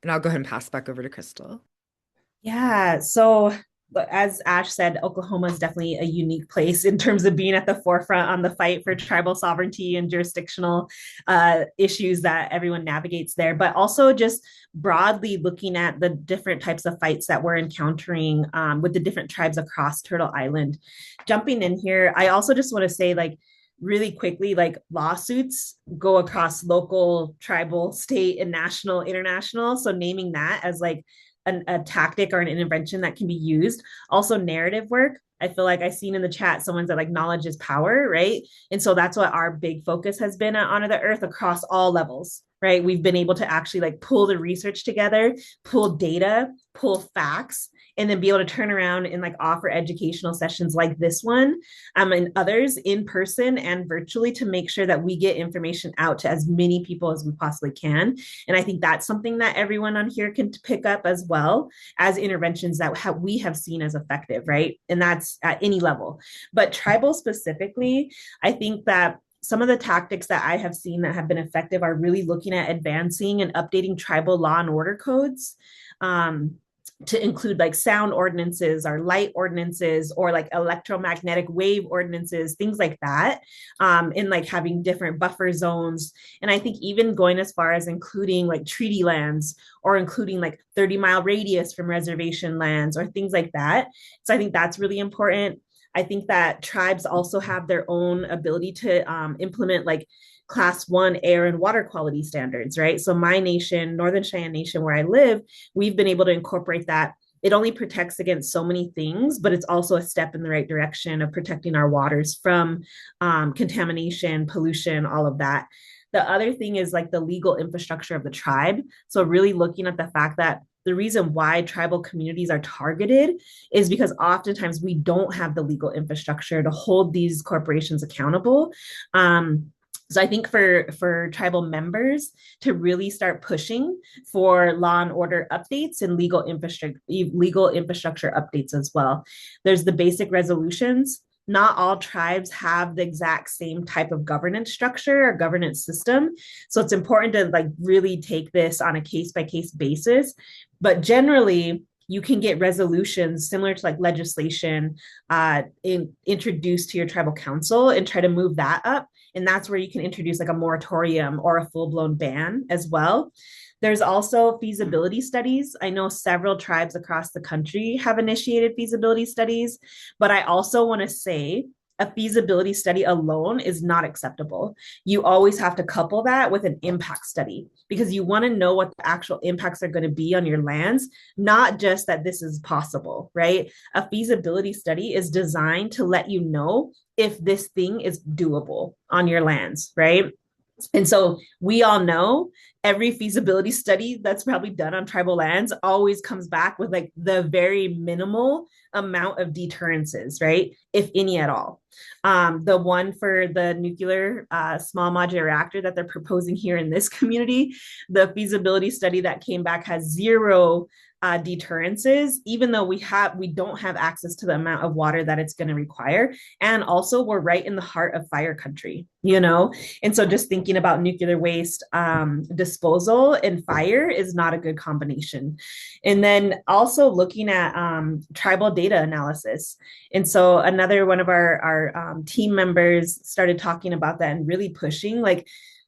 [SPEAKER 4] And I'll go ahead and pass back over to Crystal.
[SPEAKER 2] Yeah. So, as Ash said, Oklahoma is definitely a unique place in terms of being at the forefront on the fight for tribal sovereignty and jurisdictional issues that everyone navigates there, but also just broadly looking at the different types of fights that we're encountering with the different tribes across Turtle Island. Jumping in here, I also just want to say, like, really quickly, like lawsuits go across local, tribal, state, and national, international. So naming that as like a tactic or an intervention that can be used. Also, narrative work. I feel like I've seen in the chat someone's that like knowledge is power, right? And so that's what our big focus has been at Honor the Earth across all levels, right? We've been able to actually like pull the research together, pull data, pull facts, and then be able to turn around and like offer educational sessions like this one, and others in person and virtually, to make sure that we get information out to as many people as we possibly can. And I think that's something that everyone on here can pick up as well as interventions that we have seen as effective, right? And that's at any level. But tribal specifically, I think that some of the tactics that I have seen that have been effective are really looking at advancing and updating tribal law and order codes. To include like sound ordinances or light ordinances or like electromagnetic wave ordinances, things like that, and like having different buffer zones. And I think even going as far as including like treaty lands or including like 30-mile radius from reservation lands or things like that. So I think that's really important. I think that tribes also have their own ability to implement like class one air and water quality standards, right? So my nation, Northern Cheyenne Nation, where I live, we've been able to incorporate that. It only protects against so many things, but it's also a step in the right direction of protecting our waters from contamination, pollution, all of that. The other thing is like the legal infrastructure of the tribe. So really looking at the fact that the reason why tribal communities are targeted is because oftentimes we don't have the legal infrastructure to hold these corporations accountable. So I think for tribal members to really start pushing for law and order updates and legal infrastructure updates as well. There's the basic resolutions. Not all tribes have the exact same type of governance structure or governance system. So it's important to like really take this on a case by case basis. But generally, you can get resolutions similar to like legislation introduced to your tribal council and try to move that up. And that's where you can introduce like a moratorium or a full-blown ban as well. There's also feasibility studies. I know several tribes across the country have initiated feasibility studies, but I also want to say a feasibility study alone is not acceptable. You always have to couple that with an impact study because you want to know what the actual impacts are going to be on your lands, not just that this is possible, right? A feasibility study is designed to let you know if this thing is doable on your lands, right? And so we all know every feasibility study that's probably done on tribal lands always comes back with like the very minimal amount of deterrences, right? If any at all. The one for the nuclear small modular reactor that they're proposing here in this community, the feasibility study that came back has zero deterrences, even though we don't have access to the amount of water that it's going to require. And also we're right in the heart of fire country, you know? And so just thinking about nuclear waste disposal and fire is not a good combination. And then also looking at tribal data analysis. And so another one of our team members started talking about that and really pushing like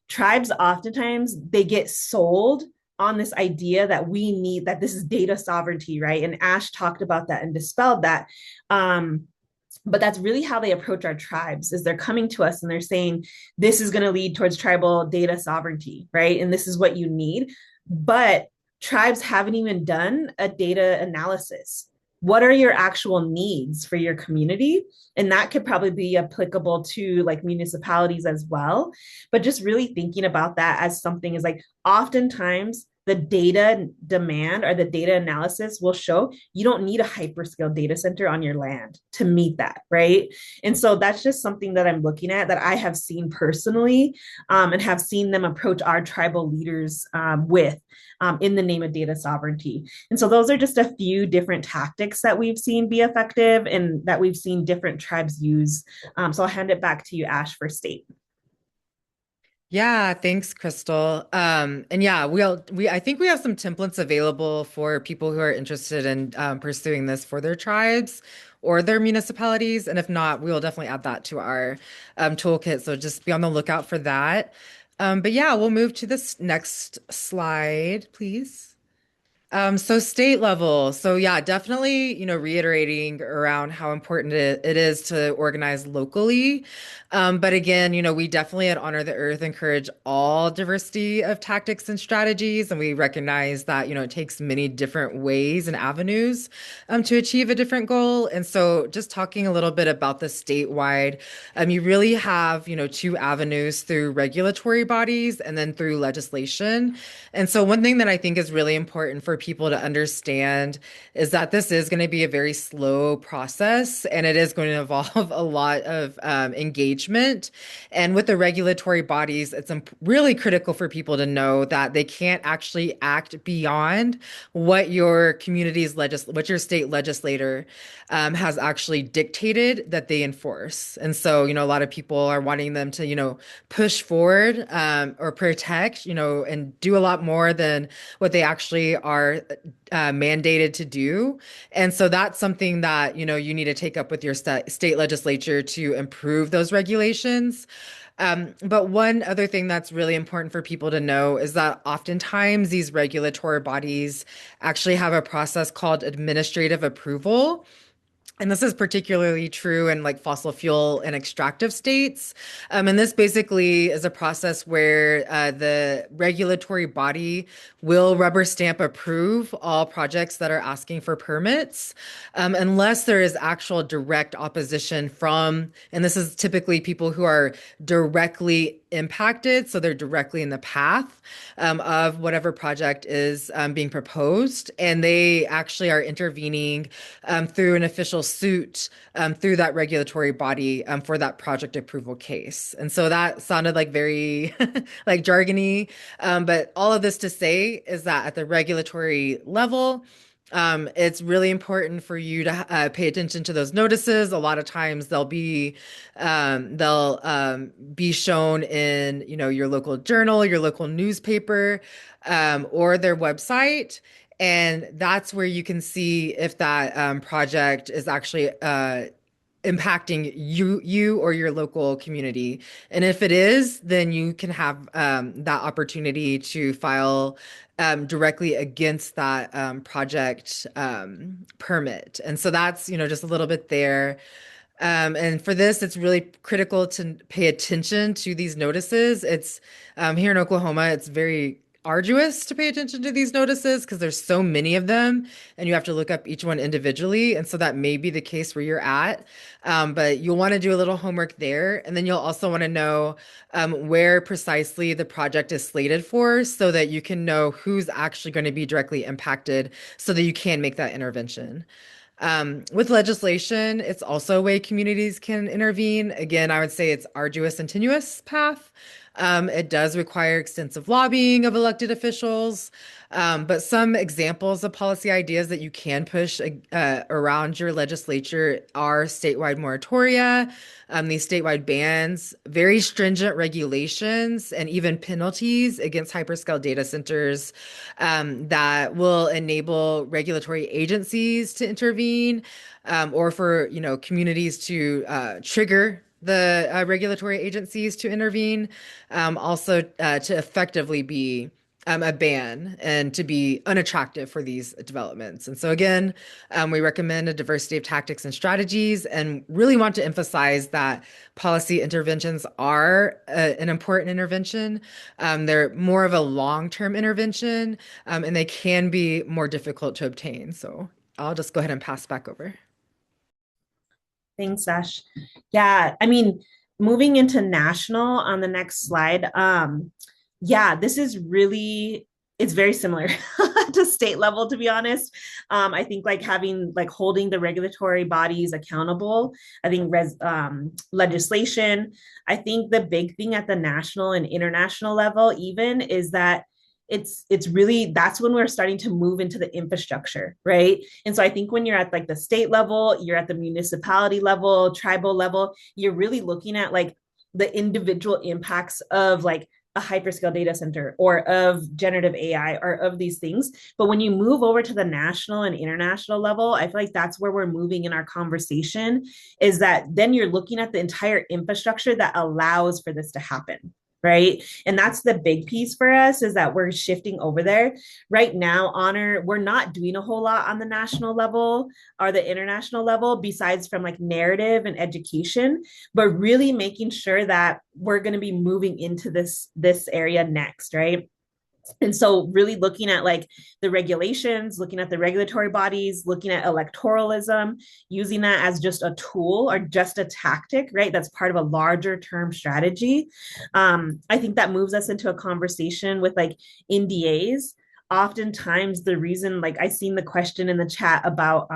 [SPEAKER 2] tribes oftentimes they get sold on this idea that we need that this is data sovereignty, right? And Ash talked about that and dispelled that. But that's really how they approach our tribes is they're coming to us and they're saying this is going to lead towards tribal data sovereignty, right? And this is what you need. But tribes haven't even done a data analysis. What are your actual needs for your community? And that could probably be applicable to like municipalities as well. But just really thinking about that as something is like oftentimes the data demand or the data analysis will show you don't need a hyperscale data center on your land to meet that, right? And so that's just something that I'm looking at that I have seen personally and have seen them approach our tribal leaders with in the name of data sovereignty. And so those are just a few different tactics that we've seen be effective and that we've seen different tribes use. So I'll hand it back to you, Ash, for state.
[SPEAKER 4] Yeah, thanks, Crystal. And yeah, I think we have some templates available for people who are interested in pursuing this for their tribes or their municipalities. And if not, we will definitely add that to our toolkit. So just be on the lookout for that. But yeah, we'll move to this next slide, please. So state level. So yeah, definitely, reiterating around how important it is to organize locally. But again, we definitely at Honor the Earth encourage all diversity of tactics and strategies. And we recognize that, it takes many different ways and avenues to achieve a different goal. And so just talking a little bit about the statewide, you really have, two avenues through regulatory bodies and then through legislation. And so, one thing that I think is really important for people to understand is that this is going to be a very slow process and it is going to involve a lot of engagement. And with the regulatory bodies, it's really critical for people to know that they can't actually act beyond what your what your state legislator has actually dictated that they enforce. And so, a lot of people are wanting them to, push forward or protect, and do a lot more than what they actually are mandated to do. And so that's something that, you need to take up with your state legislature to improve those regulations. But one other thing that's really important for people to know is that oftentimes these regulatory bodies actually have a process called administrative approval. And this is particularly true in like fossil fuel and extractive states. And this basically is a process where the regulatory body will rubber stamp approve all projects that are asking for permits, unless there is actual direct opposition from, and this is typically people who are directly impacted, so they're directly in the path of whatever project is being proposed, and they actually are intervening through an official suit through that regulatory body for that project approval case. And so that sounded like very like jargony, but all of this to say is that at the regulatory level, it's really important for you to pay attention to those notices. A lot of times they'll be shown in, your local journal, your local newspaper, or their website. And that's where you can see if that project is actually impacting you or your local community. And if it is, then you can have that opportunity to file directly against that project permit. And so that's, just a little bit there. And for this, it's really critical to pay attention to these notices. It's here in Oklahoma, it's very arduous to pay attention to these notices because there's so many of them and you have to look up each one individually. And so that may be the case where you're at. But you'll want to do a little homework there. And then you'll also want to know where precisely the project is slated for so that you can know who's actually going to be directly impacted so that you can make that intervention. With legislation, it's also a way communities can intervene. Again, I would say it's arduous and tenuous path. It does require extensive lobbying of elected officials, but some examples of policy ideas that you can push around your legislature are statewide moratoria, these statewide bans, very stringent regulations, and even penalties against hyperscale data centers that will enable regulatory agencies to intervene, or for communities to trigger the regulatory agencies to intervene, also to effectively be a ban and to be unattractive for these developments. And so again, we recommend a diversity of tactics and strategies and really want to emphasize that policy interventions are an important intervention. They're more of a long-term intervention, and they can be more difficult to obtain. So I'll just go ahead and pass back over.
[SPEAKER 2] Thanks, Ash. Yeah, I mean, moving into national on the next slide. Yeah, this is really, it's very similar to state level, to be honest. I think like having, like holding the regulatory bodies accountable, I think legislation, I think the big thing at the national and international level even is that it's really, that's when we're starting to move into the infrastructure, right? And so I think when you're at like the state level, you're at the municipality level, tribal level, you're really looking at like the individual impacts of like a hyperscale data center or of generative AI or of these things. But when you move over to the national and international level, I feel like that's where we're moving in our conversation, is that then you're looking at the entire infrastructure that allows for this to happen. right? And that's the big piece for us, is that we're shifting over there. Right now, Honor, we're not doing a whole lot on the national level or the international level, besides from like narrative and education, but really making sure that we're going to be moving into this area next, right? And so really looking at like the regulations, looking at the regulatory bodies, looking at electoralism, using that as just a tool or just a tactic, right? That's part of a larger term strategy. I think that moves us into a conversation with like NDAs. Oftentimes the reason, like I seen the question in the chat about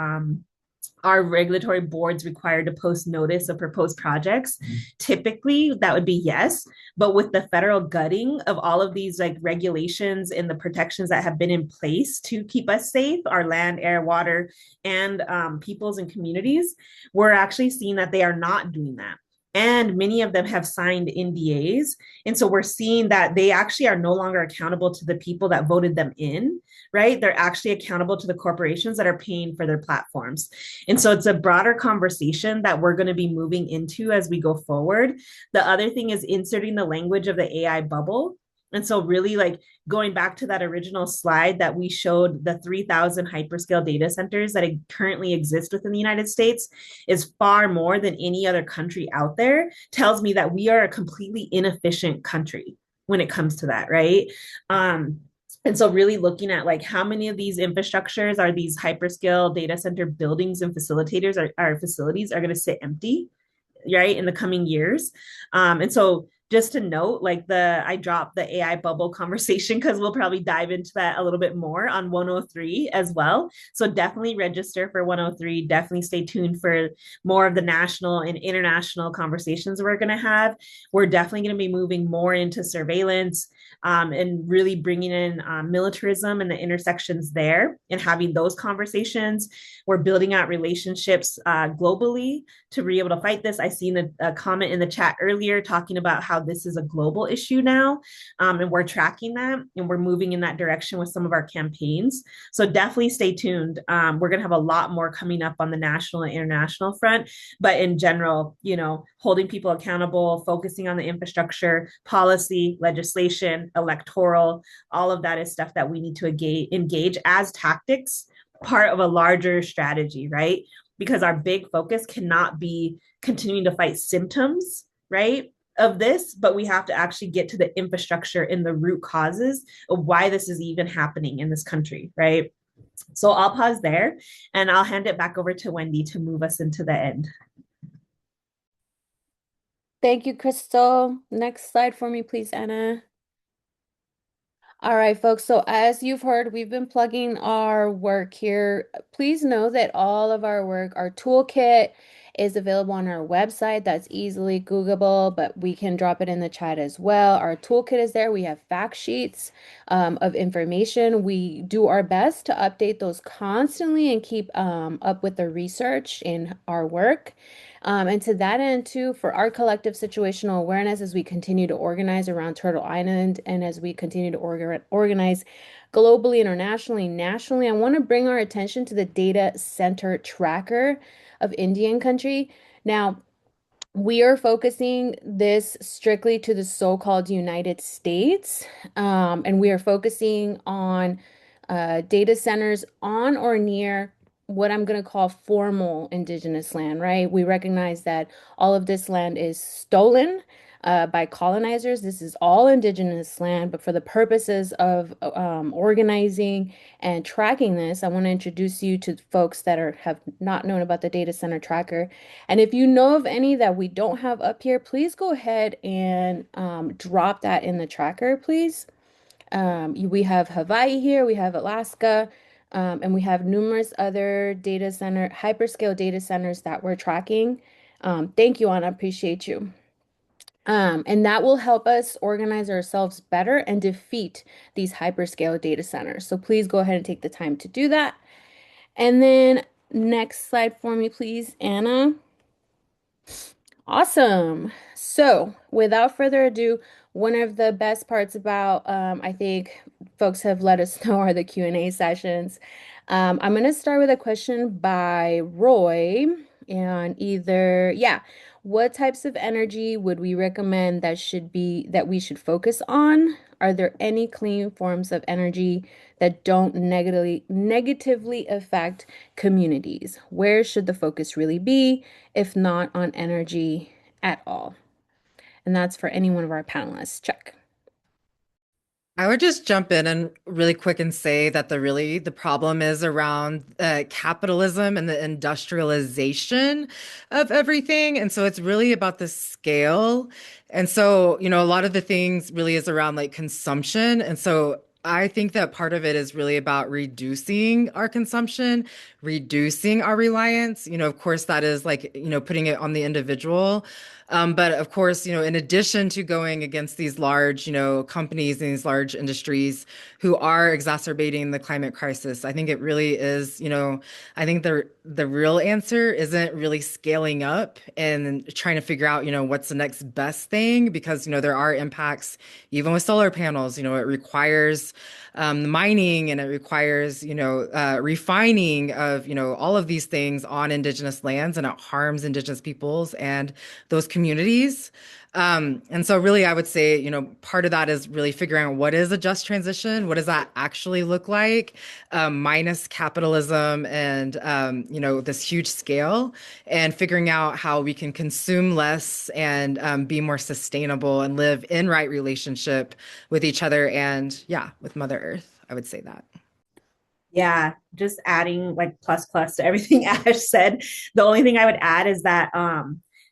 [SPEAKER 2] are regulatory boards required to post notice of proposed projects? Typically, that would be yes. But with the federal gutting of all of these like regulations and the protections that have been in place to keep us safe, our land, air, water, and peoples and communities, we're actually seeing that they are not doing that. And many of them have signed NDAs. And so we're seeing that they actually are no longer accountable to the people that voted them in, right? They're actually accountable to the corporations that are paying for their platforms. And so it's a broader conversation that we're going to be moving into as we go forward. The other thing is inserting the language of the AI bubble. And so, really, like going back to that original slide that we showed, the 3,000 hyperscale data centers that currently exist within the United States is far more than any other country out there, tells me that we are a completely inefficient country when it comes to that, right? And so really looking at like how many of these infrastructures are these hyperscale data center buildings and facilitators are facilities are going to sit empty, right, in the coming years. And so just to note, like I dropped the AI bubble conversation because we'll probably dive into that a little bit more on 103 as well. So definitely register for 103. Definitely stay tuned for more of the national and international conversations we're going to have. We're definitely going to be moving more into surveillance, and really bringing in militarism and the intersections there and having those conversations. We're building out relationships globally to be able to fight this. I seen a comment in the chat earlier talking about how this is a global issue now, and we're tracking that and we're moving in that direction with some of our campaigns. So definitely stay tuned. We're going to have a lot more coming up on the national and international front, but in general, holding people accountable, focusing on the infrastructure, policy, legislation, electoral, all of that is stuff that we need to engage as tactics, part of a larger strategy, right? Because our big focus cannot be continuing to fight symptoms, right, of this, but we have to actually get to the infrastructure and the root causes of why this is even happening in this country, right? So I'll pause there and I'll hand it back over to Wendy to move us into the end.
[SPEAKER 1] Thank you, Crystal. Next slide for me, please, Anna. All right, folks. So as you've heard, we've been plugging our work here. Please know that all of our work, our toolkit is available on our website. That's easily Googleable, but we can drop it in the chat as well. Our toolkit is there. We have fact sheets of information. We do our best to update those constantly and keep up with the research in our work. And to that end, too, for our collective situational awareness as we continue to organize around Turtle Island and as we continue to organize globally, internationally, nationally, I want to bring our attention to the data center tracker of Indian country. Now, we are focusing this strictly to the so-called United States, and we are focusing on data centers on or near what I'm going to call formal indigenous land, right? We recognize that all of this land is stolen by colonizers. This is all indigenous land, but for the purposes of organizing and tracking this, I want to introduce you to folks that have not known about the data center tracker. And if you know of any that we don't have up here, please go ahead and drop that in the tracker, please. We have Hawaii here, we have Alaska, and we have numerous other hyperscale data centers that we're tracking. Thank you, Anna. Appreciate you. And that will help us organize ourselves better and defeat these hyperscale data centers. So please go ahead and take the time to do that. And then next slide for me, please, Anna. Awesome. So without further ado, one of the best parts about, I think folks have let us know are the Q&A sessions. I'm going to start with a question by Roy and What types of energy would we recommend that we should focus on? Are there any clean forms of energy that don't negatively affect communities? Where should the focus really be, if not on energy at all? And that's for any one of our panelists. Check.
[SPEAKER 4] I would just jump in and really quick and say that the problem is around capitalism and the industrialization of everything. And so it's really about the scale. And so, a lot of the things really is around like consumption. And so I think that part of it is really about reducing our consumption, reducing our reliance. Of course, that is like, putting it on the individual. But of course, in addition to going against these large, companies and these large industries who are exacerbating the climate crisis, I think it really is, I think the real answer isn't really scaling up and trying to figure out, what's the next best thing, because, there are impacts even with solar panels. It requires mining, and it requires, refining of, all of these things on indigenous lands, and it harms indigenous peoples and those communities. And so really, I would say, part of that is really figuring out what is a just transition? What does that actually look like? Minus capitalism and, this huge scale, and figuring out how we can consume less and be more sustainable and live in right relationship with each other and, yeah, with Mother Earth. I would say that.
[SPEAKER 2] Yeah, just adding like plus plus to everything Ash said. The only thing I would add is that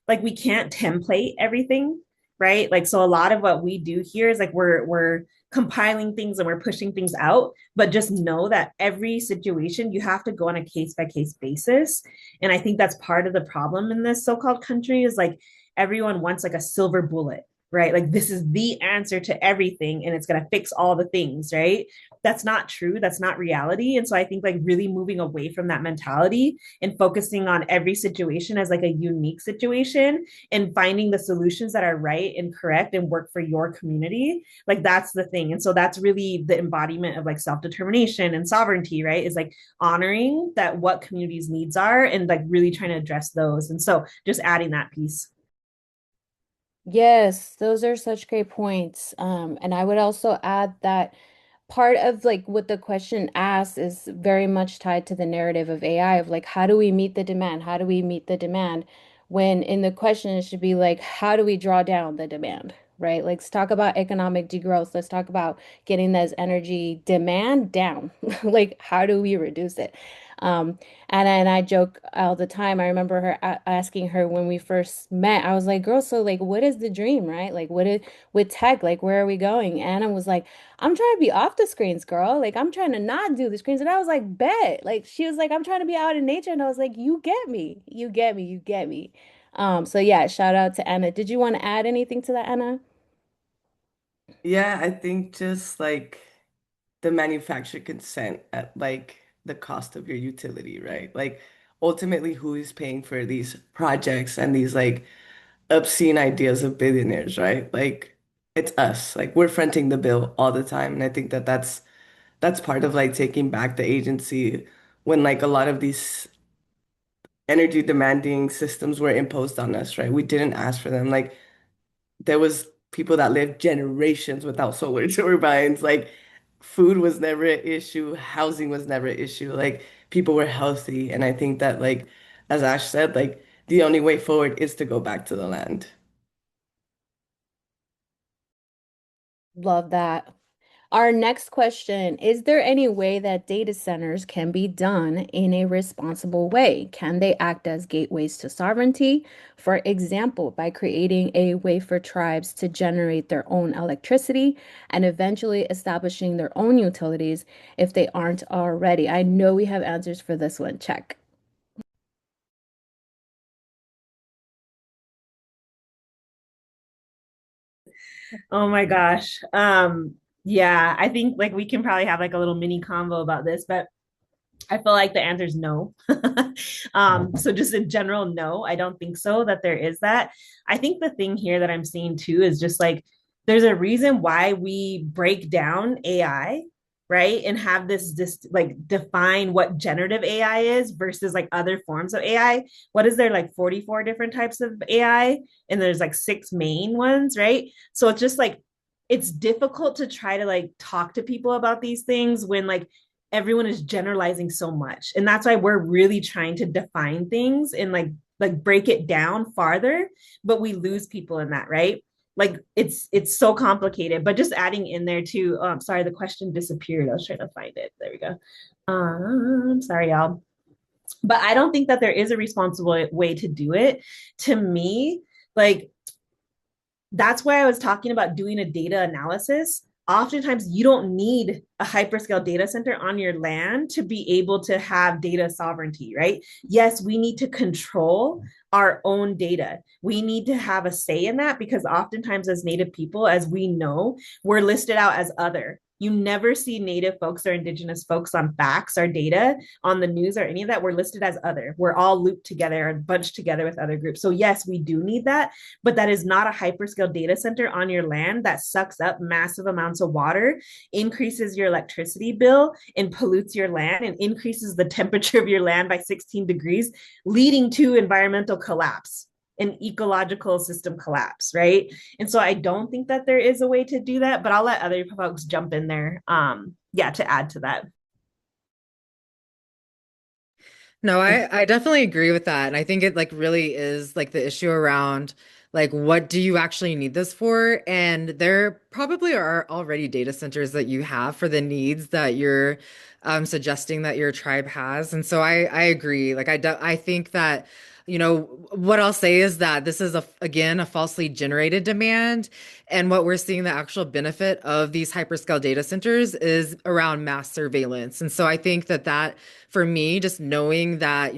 [SPEAKER 2] like we can't template everything, right? Like so a lot of what we do here is like we're compiling things and we're pushing things out, but just know that every situation you have to go on a case by case basis. And I think that's part of the problem in this so-called country is like everyone wants like a silver bullet, right? Like this is the answer to everything and it's going to fix all the things, right? That's not true. That's not reality. And so I think like really moving away from that mentality and focusing on every situation as like a unique situation and finding the solutions that are right and correct and work for your community. Like that's the thing. And so that's really the embodiment of like self-determination and sovereignty, right? Is like honoring that what communities' needs are and like really trying to address those. And so just adding that piece.
[SPEAKER 1] Yes, those are such great points. And I would also add that part of like what the question asks is very much tied to the narrative of AI of like, how do we meet the demand? How do we meet the demand? When in the question, it should be like, how do we draw down the demand? Right? Let's talk about economic degrowth. Let's talk about getting this energy demand down. Like, how do we reduce it? Um, and I joke all the time. I remember her asking her when we first met. I was like, "Girl, so like, what is the dream, right? Like, what is with tech? Like, where are we going?" Anna was like, "I'm trying to be off the screens, girl. Like, I'm trying to not do the screens." And I was like, "Bet." Like, she was like, "I'm trying to be out in nature," and I was like, "You get me. You get me. You get me." So yeah, shout out to Anna. Did you want to add anything to that, Anna?
[SPEAKER 3] Yeah, I think just like the manufacturer consent at like the cost of your utility, right? Like ultimately who is paying for these projects and these like obscene ideas of billionaires, right? Like it's us. Like we're fronting the bill all the time. And I think that that's part of like taking back the agency when like a lot of these energy demanding systems were imposed on us, right? We didn't ask for them. Like there was people that lived generations without solar turbines. Like food was never an issue, housing was never an issue. Like people were healthy. And I think that like as Ash said, like the only way forward is to go back to the land.
[SPEAKER 1] Love that. Our next question, is there any way that data centers can be done in a responsible way? Can they act as gateways to sovereignty? For example, by creating a way for tribes to generate their own electricity and eventually establishing their own utilities if they aren't already. I know we have answers for this one. Check.
[SPEAKER 2] Oh my gosh. Yeah, I think like we can probably have like a little mini convo about this, but I feel like the answer is no. So just in general, no, I don't think so that there is that. I think the thing here that I'm seeing too is just like there's a reason why we break down AI right? And have this like define what generative AI is versus like other forms of AI. What is there, like 44 different types of AI? And there's like six main ones, right? So it's just like it's difficult to try to like talk to people about these things when like everyone is generalizing so much. And that's why we're really trying to define things and like break it down farther, but we lose people in that, right? Like it's so complicated. But just adding in there too, oh, I'm sorry, the question disappeared. I was trying to find it. There we go. Sorry, y'all. But I don't think that there is a responsible way to do it. To me, like that's why I was talking about doing a data analysis. Oftentimes, you don't need a hyperscale data center on your land to be able to have data sovereignty, right? Yes, we need to control our own data. We need to have a say in that because oftentimes, as Native people, as we know, we're listed out as other. You never see Native folks or Indigenous folks on facts or data on the news or any of that. We're listed as other. We're all looped together and bunched together with other groups. So, yes, we do need that, but that is not a hyperscale data center on your land that sucks up massive amounts of water, increases your electricity bill, and pollutes your land and increases the temperature of your land by 16 degrees, leading to environmental collapse and ecological system collapse, right? And so I don't think that there is a way to do that, but I'll let other folks jump in there, yeah, to add to that.
[SPEAKER 4] No, I definitely agree with that. And I think it like really is like the issue around like what do you actually need this for? And there probably are already data centers that you have for the needs that you're suggesting that your tribe has. And so I agree. Like I think that what I'll say is that this is again a falsely generated demand. And what we're seeing the actual benefit of these hyperscale data centers is around mass surveillance. And so I think that for me, just knowing that,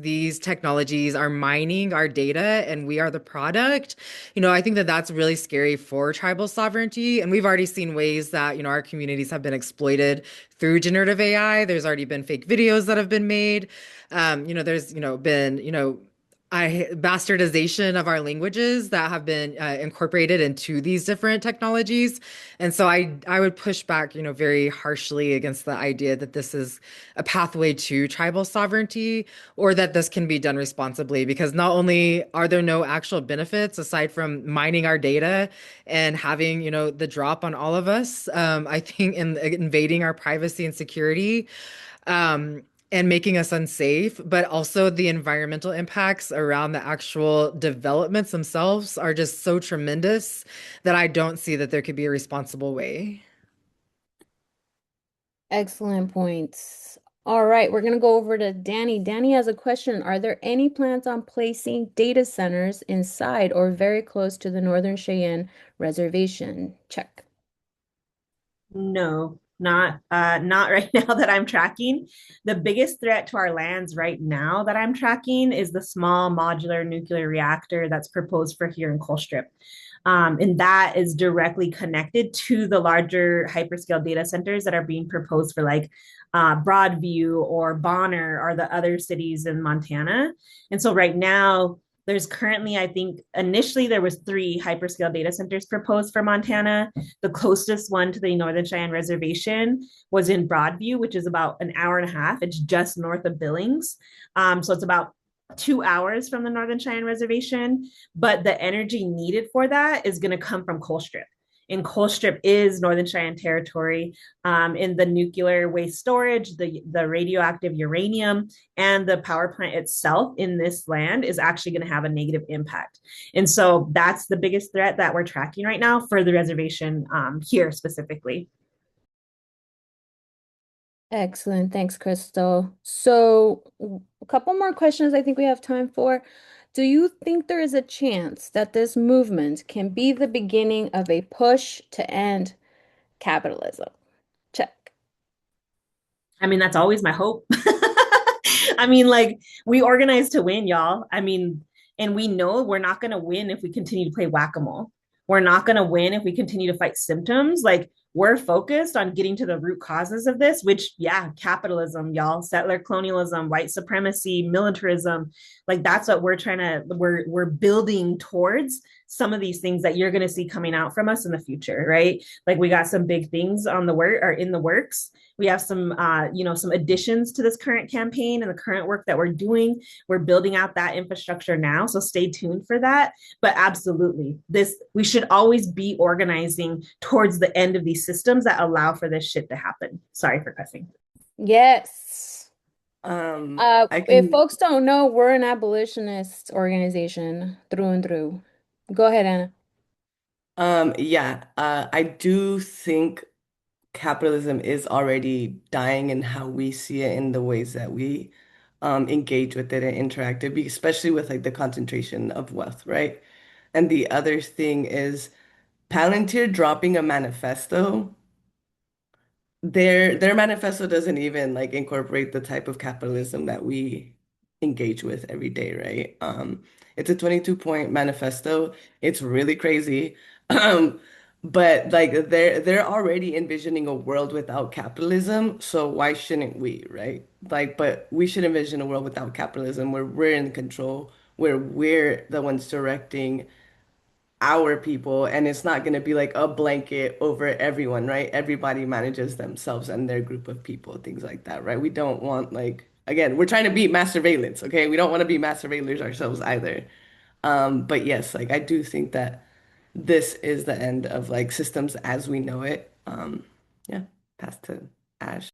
[SPEAKER 4] these technologies are mining our data and we are the product, I think that that's really scary for tribal sovereignty. And we've already seen ways that, our communities have been exploited through generative AI. There's already been fake videos that have been made. There's, been, bastardization of our languages that have been incorporated into these different technologies. And so I would push back, very harshly against the idea that this is a pathway to tribal sovereignty or that this can be done responsibly, because not only are there no actual benefits aside from mining our data and having, the drop on all of us, I think in invading our privacy and security, and making us unsafe, but also the environmental impacts around the actual developments themselves are just so tremendous that I don't see that there could be a responsible way.
[SPEAKER 1] Excellent points. All right, we're going to go over to Danny. Danny has a question. Are there any plans on placing data centers inside or very close to the Northern Cheyenne Reservation? Check.
[SPEAKER 2] No, not right now that I'm tracking. The biggest threat to our lands right now that I'm tracking is the small modular nuclear reactor that's proposed for here in Colstrip. And that is directly connected to the larger hyperscale data centers that are being proposed for like Broadview or Bonner or the other cities in Montana. And so right now, there's currently, I think, initially there was 3 hyperscale data centers proposed for Montana. The closest one to the Northern Cheyenne Reservation was in Broadview, which is about an hour and a half. It's just north of Billings. So it's about 2 hours from the Northern Cheyenne Reservation. But the energy needed for that is going to come from Colstrip. And Colstrip is Northern Cheyenne territory. In the nuclear waste storage, the radioactive uranium, and the power plant itself in this land is actually going to have a negative impact. And so that's the biggest threat that we're tracking right now for the reservation here specifically.
[SPEAKER 1] Excellent. Thanks, Crystal. So, a couple more questions I think we have time for. Do you think there is a chance that this movement can be the beginning of a push to end capitalism? Check.
[SPEAKER 2] I mean, that's always my hope. I mean, like, we organize to win, y'all. I mean, and we know we're not going to win if we continue to play whack-a-mole. We're not going to win if we continue to fight symptoms. Like, we're focused on getting to the root causes of this, which, yeah, capitalism, y'all, settler colonialism, white supremacy, militarism. Like, that's what we're trying to, we're building towards some of these things that you're going to see coming out from us in the future, right? Like we got some big things on the work or in the works. We have some, some additions to this current campaign and the current work that we're doing. We're building out that infrastructure now, so stay tuned for that. But absolutely, we should always be organizing towards the end of these systems that allow for this shit to happen. Sorry for cussing.
[SPEAKER 1] Yes.
[SPEAKER 3] I
[SPEAKER 1] If
[SPEAKER 3] can
[SPEAKER 1] folks don't know, we're an abolitionist organization through and through. Go ahead, Anna.
[SPEAKER 3] yeah, I do think capitalism is already dying in how we see it in the ways that we engage with it and interact it, especially with like the concentration of wealth, right? And the other thing is Palantir dropping a manifesto. Their manifesto doesn't even like incorporate the type of capitalism that we engage with every day, right? It's a 22-point manifesto. It's really crazy. Um, but like they're already envisioning a world without capitalism, so why shouldn't we, right? Like, but we should envision a world without capitalism where we're in control, where we're the ones directing our people, and it's not going to be like a blanket over everyone, right? Everybody manages themselves and their group of people, things like that, right? We don't want like again, we're trying to beat mass surveillance, okay? We don't want to be mass surveillors ourselves either. But yes, like I do think that this is the end of like systems as we know it. Yeah, pass to Ash.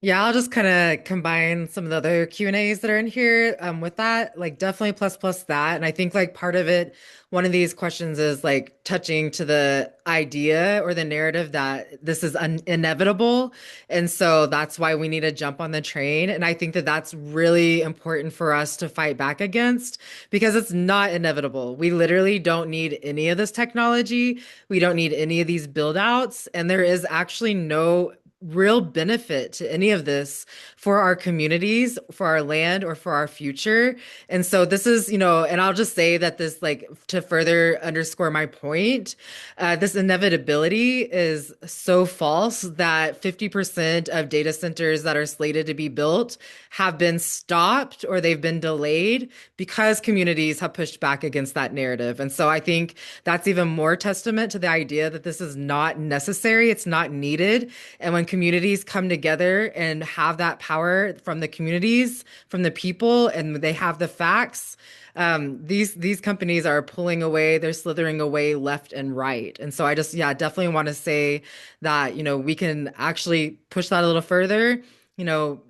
[SPEAKER 4] Yeah, I'll just kind of combine some of the other Q&As that are in here with that, like definitely plus that. And I think like part of it, one of these questions is like touching to the idea or the narrative that this is inevitable. And so that's why we need to jump on the train. And I think that that's really important for us to fight back against because it's not inevitable. We literally don't need any of this technology. We don't need any of these build outs. And there is actually no real benefit to any of this for our communities, for our land, or for our future. And so this is, and I'll just say that this, like, to further underscore my point, this inevitability is so false that 50% of data centers that are slated to be built have been stopped or they've been delayed because communities have pushed back against that narrative. And so I think that's even more testament to the idea that this is not necessary, it's not needed. And when communities come together and have that power from the communities, from the people, and they have the facts, these companies are pulling away, they're slithering away left and right. And so I just, yeah, definitely want to say that, we can actually push that a little further, you know,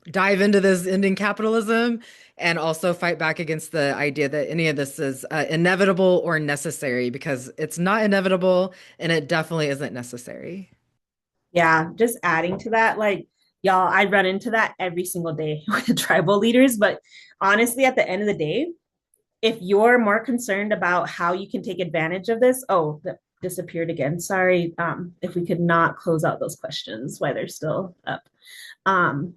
[SPEAKER 4] dive into this ending capitalism and also fight back against the idea that any of this is inevitable or necessary because it's not inevitable and it definitely isn't necessary.
[SPEAKER 2] Yeah, just adding to that, like, y'all, I run into that every single day with tribal leaders. But honestly, at the end of the day, if you're more concerned about how you can take advantage of this, oh, that disappeared again. Sorry, if we could not close out those questions while they're still up. Um,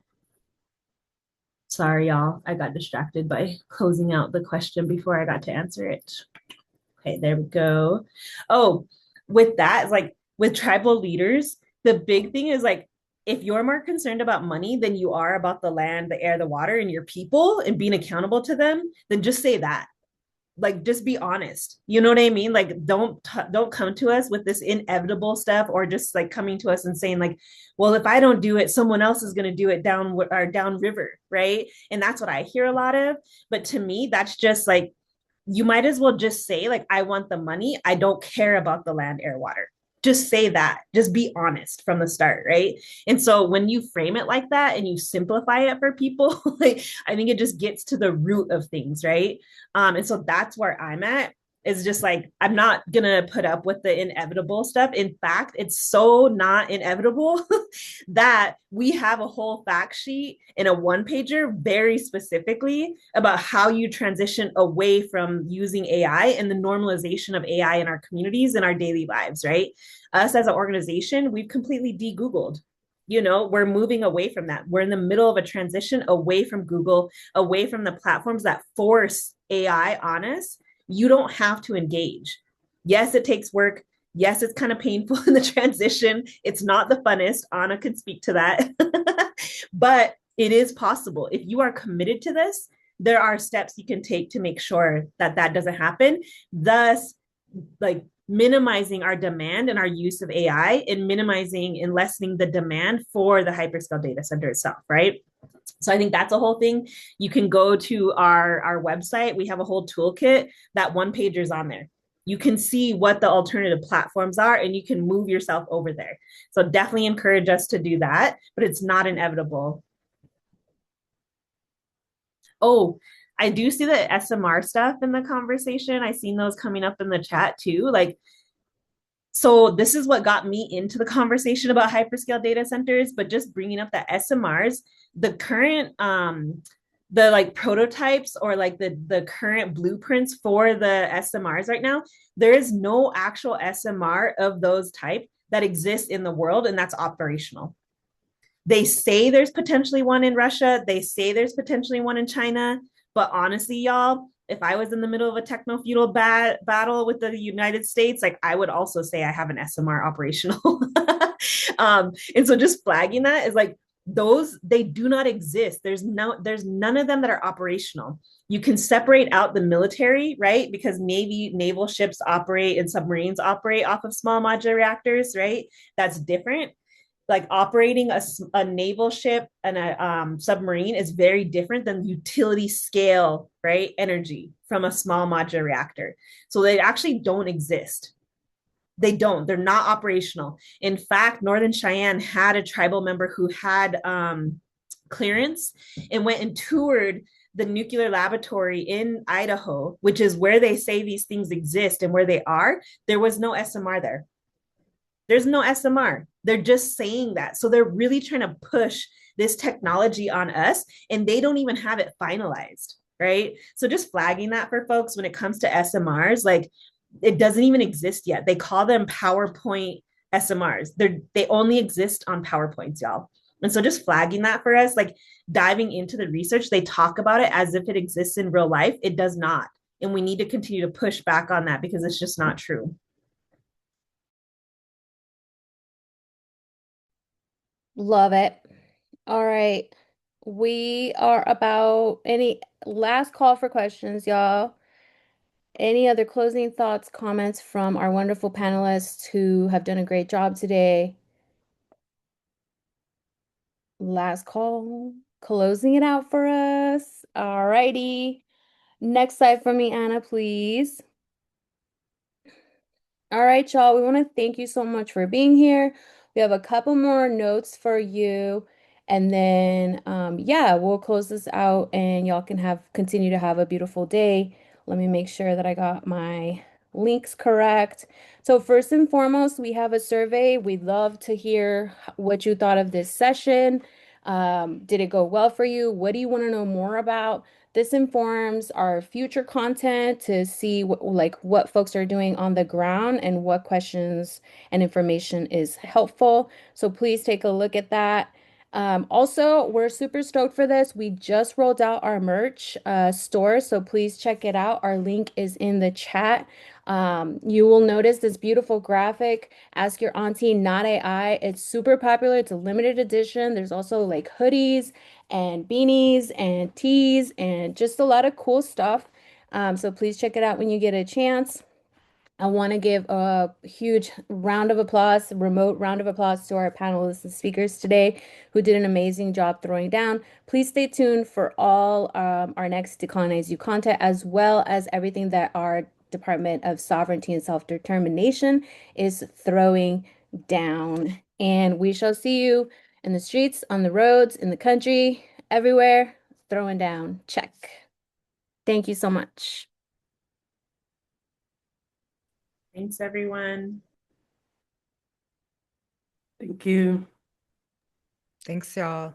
[SPEAKER 2] sorry, y'all, I got distracted by closing out the question before I got to answer it. Okay, there we go. Oh, with that, like with tribal leaders, the big thing is like if you're more concerned about money than you are about the land, the air, the water, and your people and being accountable to them, then just say that. Like just be honest. You know what I mean? Like don't come to us with this inevitable stuff or just like coming to us and saying like, well, if I don't do it, someone else is going to do it down or down river, right? And that's what I hear a lot of. But to me, that's just like you might as well just say like I want the money, I don't care about the land, air, water. Just say that, just be honest from the start, right? And so when you frame it like that and you simplify it for people, like I think it just gets to the root of things, right? And so that's where I'm at, is just like I'm not gonna put up with the inevitable stuff. In fact, it's so not inevitable that we have a whole fact sheet in a one pager very specifically about how you transition away from using AI and the normalization of AI in our communities and our daily lives, right? Us as an organization, we've completely de-Googled. We're moving away from that. We're in the middle of a transition away from Google, away from the platforms that force AI on us. You don't have to engage. Yes, it takes work. Yes, it's kind of painful in the transition. It's not the funnest. Anna could speak to that. But it is possible. If you are committed to this, there are steps you can take to make sure that that doesn't happen, thus like minimizing our demand and our use of AI, and minimizing and lessening the demand for the hyperscale data center itself, right? So I think that's a whole thing. You can go to our website. We have a whole toolkit. That one pager's on there. You can see what the alternative platforms are and you can move yourself over there. So definitely encourage us to do that, but it's not inevitable. Oh, I do see the SMR stuff in the conversation. I seen those coming up in the chat too. Like, so this is what got me into the conversation about hyperscale data centers, but just bringing up that SMRs, the current the like prototypes or like the current blueprints for the SMRs right now, there is no actual SMR of those type that exists in the world and that's operational. They say there's potentially one in Russia, they say there's potentially one in China, but honestly, y'all, if I was in the middle of a techno feudal battle with the United States, like I would also say I have an SMR operational. And so just flagging that is like those, they do not exist. There's none of them that are operational. You can separate out the military, right? Because naval ships operate and submarines operate off of small modular reactors, right? That's different. Like operating a naval ship and a submarine is very different than utility scale, right? Energy from a small modular reactor. So they actually don't exist. They don't. They're not operational. In fact, Northern Cheyenne had a tribal member who had clearance and went and toured the nuclear laboratory in Idaho, which is where they say these things exist and where they are. There was no SMR there. There's no SMR. They're just saying that. So they're really trying to push this technology on us and they don't even have it finalized, right? So just flagging that for folks when it comes to SMRs, like it doesn't even exist yet. They call them PowerPoint SMRs. They only exist on PowerPoints, y'all. And so just flagging that for us, like diving into the research, they talk about it as if it exists in real life. It does not. And we need to continue to push back on that because it's just not true.
[SPEAKER 1] Love it. All right. We are about any last call for questions, y'all. Any other closing thoughts, comments from our wonderful panelists who have done a great job today? Last call, closing it out for us. All righty. Next slide for me, Anna, please. All right, y'all. We want to thank you so much for being here. We have a couple more notes for you. And then, yeah, we'll close this out and y'all can continue to have a beautiful day. Let me make sure that I got my links correct. So first and foremost, we have a survey. We'd love to hear what you thought of this session. Did it go well for you? What do you want to know more about? This informs our future content to see what folks are doing on the ground and what questions and information is helpful. So please take a look at that. Also, we're super stoked for this. We just rolled out our merch store, so please check it out. Our link is in the chat. You will notice this beautiful graphic, Ask Your Auntie, Not AI. It's super popular. It's a limited edition. There's also like hoodies and beanies and teas and just a lot of cool stuff. So please check it out when you get a chance. I want to give a huge round of applause, remote round of applause to our panelists and speakers today who did an amazing job throwing down. Please stay tuned for all our next Decolonize U content, as well as everything that our Department of Sovereignty and Self-Determination is throwing down. And we shall see you in the streets, on the roads, in the country, everywhere, throwing down. Check. Thank you so much.
[SPEAKER 2] Thanks, everyone.
[SPEAKER 3] Thank you.
[SPEAKER 4] Thanks, y'all.